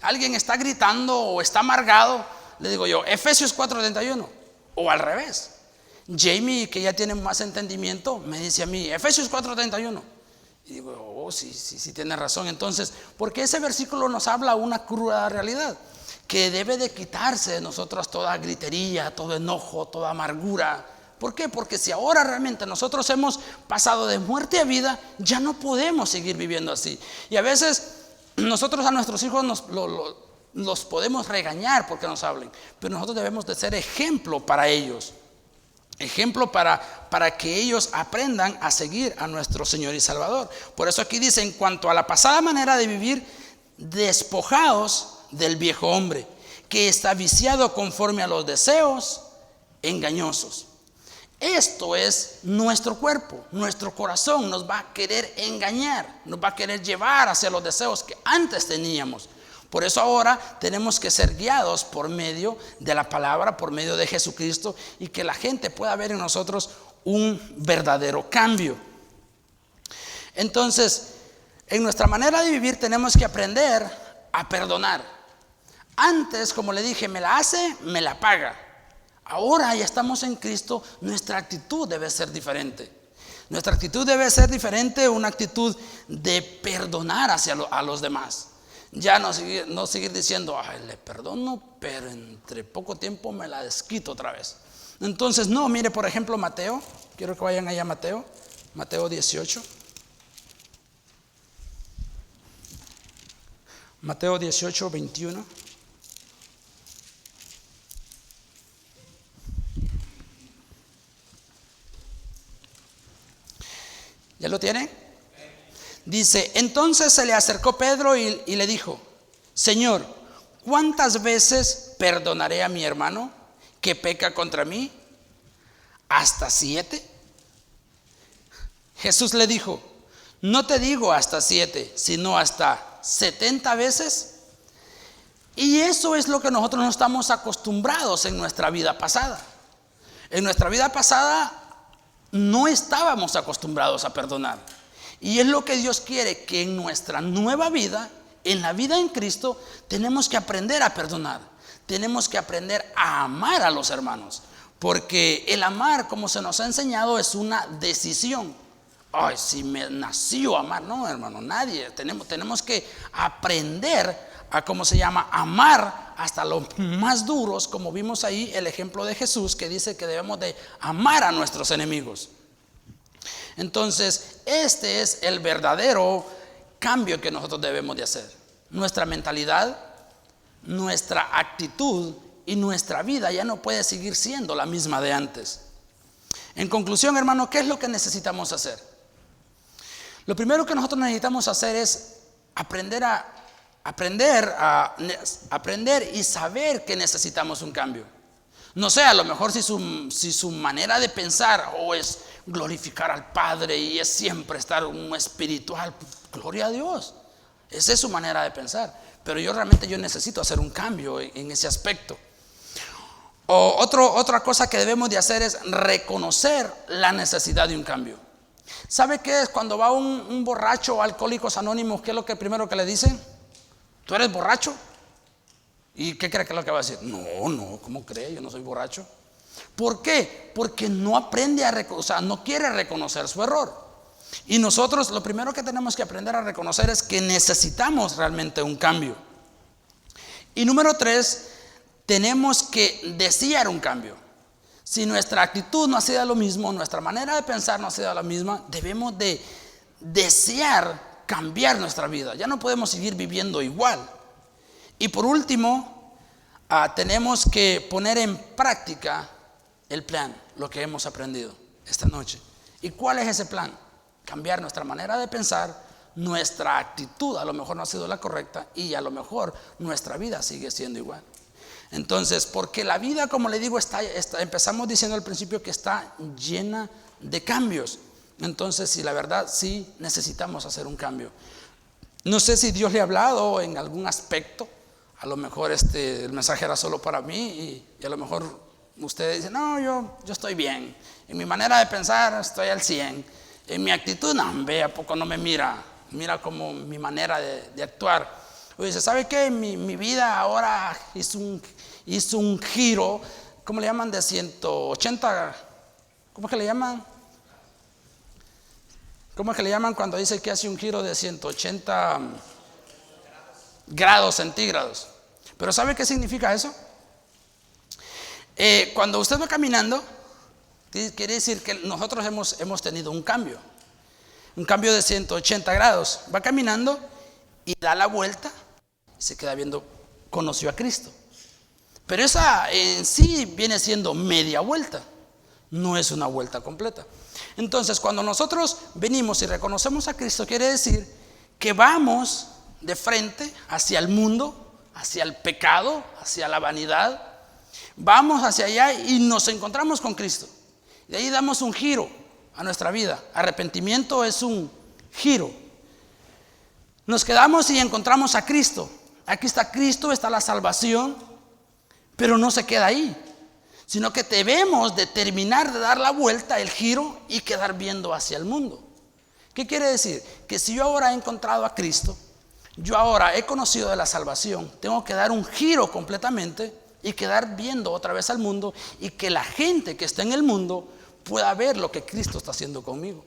alguien está gritando o está amargado, le digo yo Efesios 4:31, o al revés. Jamie, que ya tiene más entendimiento, me dice a mí Efesios 4:31, y digo, sí tiene razón. Entonces, porque ese versículo nos habla una cruda realidad, que debe de quitarse de nosotros toda gritería, todo enojo, toda amargura. ¿Por qué? Porque si ahora realmente nosotros hemos pasado de muerte a vida, ya no podemos seguir viviendo así. Y a veces nosotros a nuestros hijos los podemos regañar porque nos hablen, pero nosotros debemos de ser ejemplo para ellos. Ejemplo para que ellos aprendan a seguir a nuestro Señor y Salvador. Por eso aquí dice: en cuanto a la pasada manera de vivir, despojaos del viejo hombre, que está viciado conforme a los deseos engañosos. Esto es nuestro cuerpo, nuestro corazón nos va a querer engañar, nos va a querer llevar hacia los deseos que antes teníamos. Por eso ahora tenemos que ser guiados por medio de la palabra, por medio de Jesucristo, y que la gente pueda ver en nosotros un verdadero cambio. Entonces, en nuestra manera de vivir tenemos que aprender a perdonar. Antes, como le dije, me la hace, me la paga. Ahora ya estamos en Cristo, nuestra actitud debe ser diferente. Nuestra actitud debe ser diferente, una actitud de perdonar a los demás. Ya no seguir diciendo, le perdono, pero entre poco tiempo me la desquito otra vez. Entonces, no, mire por ejemplo Mateo, quiero que vayan allá a Mateo 18. Mateo 18, 21. ¿Ya lo tienen? Dice: entonces se le acercó Pedro y le dijo: Señor, ¿cuántas veces perdonaré a mi hermano que peca contra mí? ¿Hasta 7? Jesús le dijo: no te digo hasta 7, sino hasta 70 veces. Y eso es lo que nosotros no estamos acostumbrados en nuestra vida pasada. En nuestra vida pasada no estábamos acostumbrados a perdonar. Y es lo que Dios quiere, que en nuestra nueva vida, en la vida en Cristo, tenemos que aprender a perdonar. Tenemos que aprender a amar a los hermanos. Porque el amar, como se nos ha enseñado, es una decisión. Si me nació amar. No, hermano, nadie. Tenemos que aprender a, amar hasta los más duros, como vimos ahí el ejemplo de Jesús, que dice que debemos de amar a nuestros enemigos. Entonces, este es el verdadero cambio que nosotros debemos de hacer. Nuestra mentalidad, nuestra actitud y nuestra vida ya no puede seguir siendo la misma de antes. En conclusión, hermano, ¿qué es lo que necesitamos hacer? Lo primero que nosotros necesitamos hacer es aprender y saber que necesitamos un cambio. No sé, a lo mejor si su manera de pensar o es glorificar al Padre y es siempre estar un espiritual. Gloria a Dios. Esa es su manera de pensar. Pero yo necesito hacer un cambio en ese aspecto. Otra cosa que debemos de hacer es reconocer la necesidad de un cambio. ¿Sabe qué es cuando va un borracho a Alcohólicos Anónimos? ¿Qué es lo primero que le dicen? ¿Tú eres borracho? ¿Y qué cree que es lo que va a decir? No, ¿cómo cree? Yo no soy borracho. ¿Por qué? Porque no aprende no quiere reconocer su error. Y nosotros lo primero que tenemos que aprender a reconocer es que necesitamos realmente un cambio. Y número 3, tenemos que desear un cambio. Si nuestra actitud no ha sido lo mismo, nuestra manera de pensar no ha sido la misma, debemos de desear cambiar nuestra vida. Ya no podemos seguir viviendo igual. Y por último, tenemos que poner en práctica el plan, lo que hemos aprendido esta noche. ¿Y cuál es ese plan? Cambiar nuestra manera de pensar, nuestra actitud a lo mejor no ha sido la correcta y a lo mejor nuestra vida sigue siendo igual. Entonces, porque la vida, como le digo, empezamos diciendo al principio que está llena de cambios. Entonces, si la verdad, sí necesitamos hacer un cambio. No sé si Dios le ha hablado en algún aspecto. A lo mejor el mensaje era solo para mí y a lo mejor ustedes dicen, no, yo estoy bien. En mi manera de pensar estoy al 100. En mi actitud, no, ve, ¿a poco no me mira como mi manera de actuar? O dice, ¿sabe qué? Mi vida ahora hizo un giro, ¿cómo le llaman? De 180, ¿cómo es que le llaman? ¿Cómo es que le llaman cuando dice que hace un giro de 180 grados centígrados? Pero ¿sabe qué significa eso? Cuando usted va caminando, quiere decir que nosotros hemos tenido un cambio de 180 grados. Va caminando y da la vuelta y se queda viendo, conoció a Cristo. Pero esa en sí viene siendo media vuelta, no es una vuelta completa. Entonces, cuando nosotros venimos y reconocemos a Cristo, quiere decir que vamos de frente hacia el mundo, hacia el pecado, hacia la vanidad. Vamos hacia allá y nos encontramos con Cristo. De ahí damos un giro a nuestra vida. Arrepentimiento es un giro. Nos quedamos y encontramos a Cristo. Aquí está Cristo, está la salvación, pero no se queda ahí, sino que debemos de terminar de dar la vuelta, el giro, y quedar viendo hacia el mundo. ¿Qué quiere decir? Que si yo ahora he encontrado a Cristo, yo ahora he conocido de la salvación, tengo que dar un giro completamente y quedar viendo otra vez al mundo, y que la gente que está en el mundo pueda ver lo que Cristo está haciendo conmigo.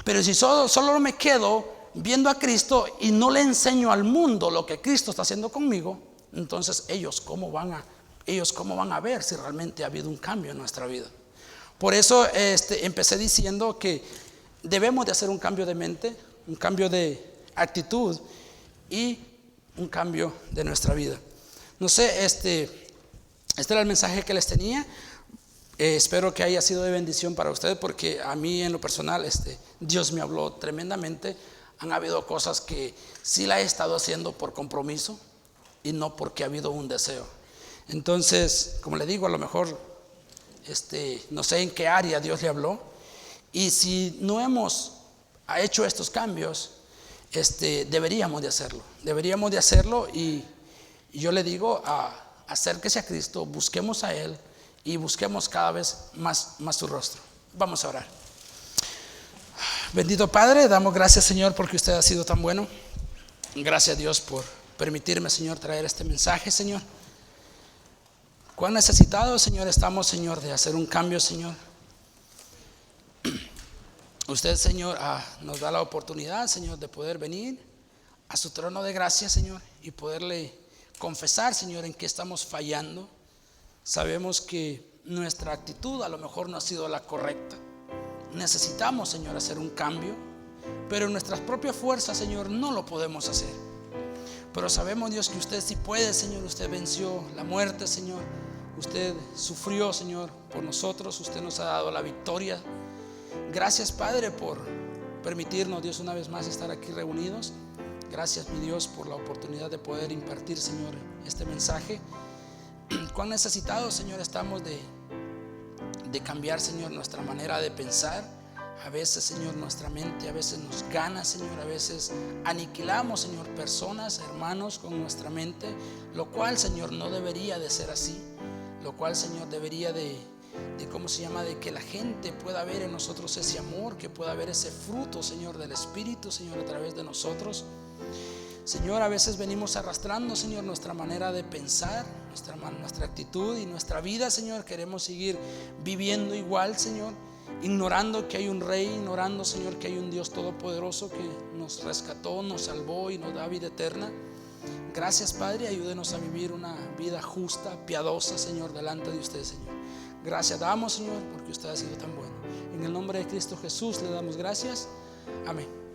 Pero si solo me quedo viendo a Cristo y no le enseño al mundo lo que Cristo está haciendo conmigo, entonces ellos cómo van a ver si realmente ha habido un cambio en nuestra vida. Por eso empecé diciendo que debemos de hacer un cambio de mente, un cambio de actitud y un cambio de nuestra vida. No sé, este era el mensaje que les tenía. Espero que haya sido de bendición para ustedes, porque a mí en lo personal Dios me habló tremendamente. Han habido cosas que sí la he estado haciendo por compromiso y no porque ha habido un deseo. Entonces, como le digo, a lo mejor no sé en qué área Dios le habló, y si no hemos hecho estos cambios, deberíamos de hacerlo, y yo le digo, acérquese a Cristo, busquemos a Él y busquemos cada vez más su rostro. Vamos a orar. Bendito Padre, damos gracias, Señor, porque usted ha sido tan bueno. Gracias, Dios, por permitirme, Señor, traer este mensaje, Señor. Cuán necesitados, Señor, estamos, Señor, de hacer un cambio, Señor. Usted, Señor, nos da la oportunidad, Señor, de poder venir a su trono de gracia, Señor, y poderle confesar, Señor, en qué estamos fallando. Sabemos que nuestra actitud a lo mejor no ha sido la correcta. Necesitamos, Señor, hacer un cambio, pero en nuestras propias fuerzas, Señor, no lo podemos hacer. Pero sabemos, Dios, que usted sí puede, Señor. Usted venció la muerte, Señor. Usted sufrió, Señor, por nosotros. Usted nos ha dado la victoria. Gracias, Padre, por permitirnos, Dios, una vez más estar aquí reunidos. Gracias, mi Dios, por la oportunidad de poder impartir, Señor, este mensaje. Cuán necesitados, Señor, estamos de cambiar, Señor, nuestra manera de pensar, A veces, Señor, nuestra mente a veces nos gana, Señor. A veces aniquilamos, Señor, personas, hermanos con nuestra mente, lo cual, Señor, no debería de ser así. Lo cual, Señor, debería de que la gente pueda ver en nosotros ese amor, que pueda ver ese fruto, Señor, del Espíritu, Señor, a través de nosotros. Señor, a veces venimos arrastrando, Señor, nuestra manera de pensar, nuestra actitud y nuestra vida, Señor. Queremos seguir viviendo igual, Señor, ignorando que hay un Rey, ignorando, Señor, que hay un Dios todopoderoso que nos rescató, nos salvó y nos da vida eterna. Gracias, Padre, ayúdenos a vivir una vida justa, piadosa, Señor, delante de usted, Señor. Gracias damos, Señor, porque usted ha sido tan bueno. En el nombre de Cristo Jesús le damos gracias. Amén.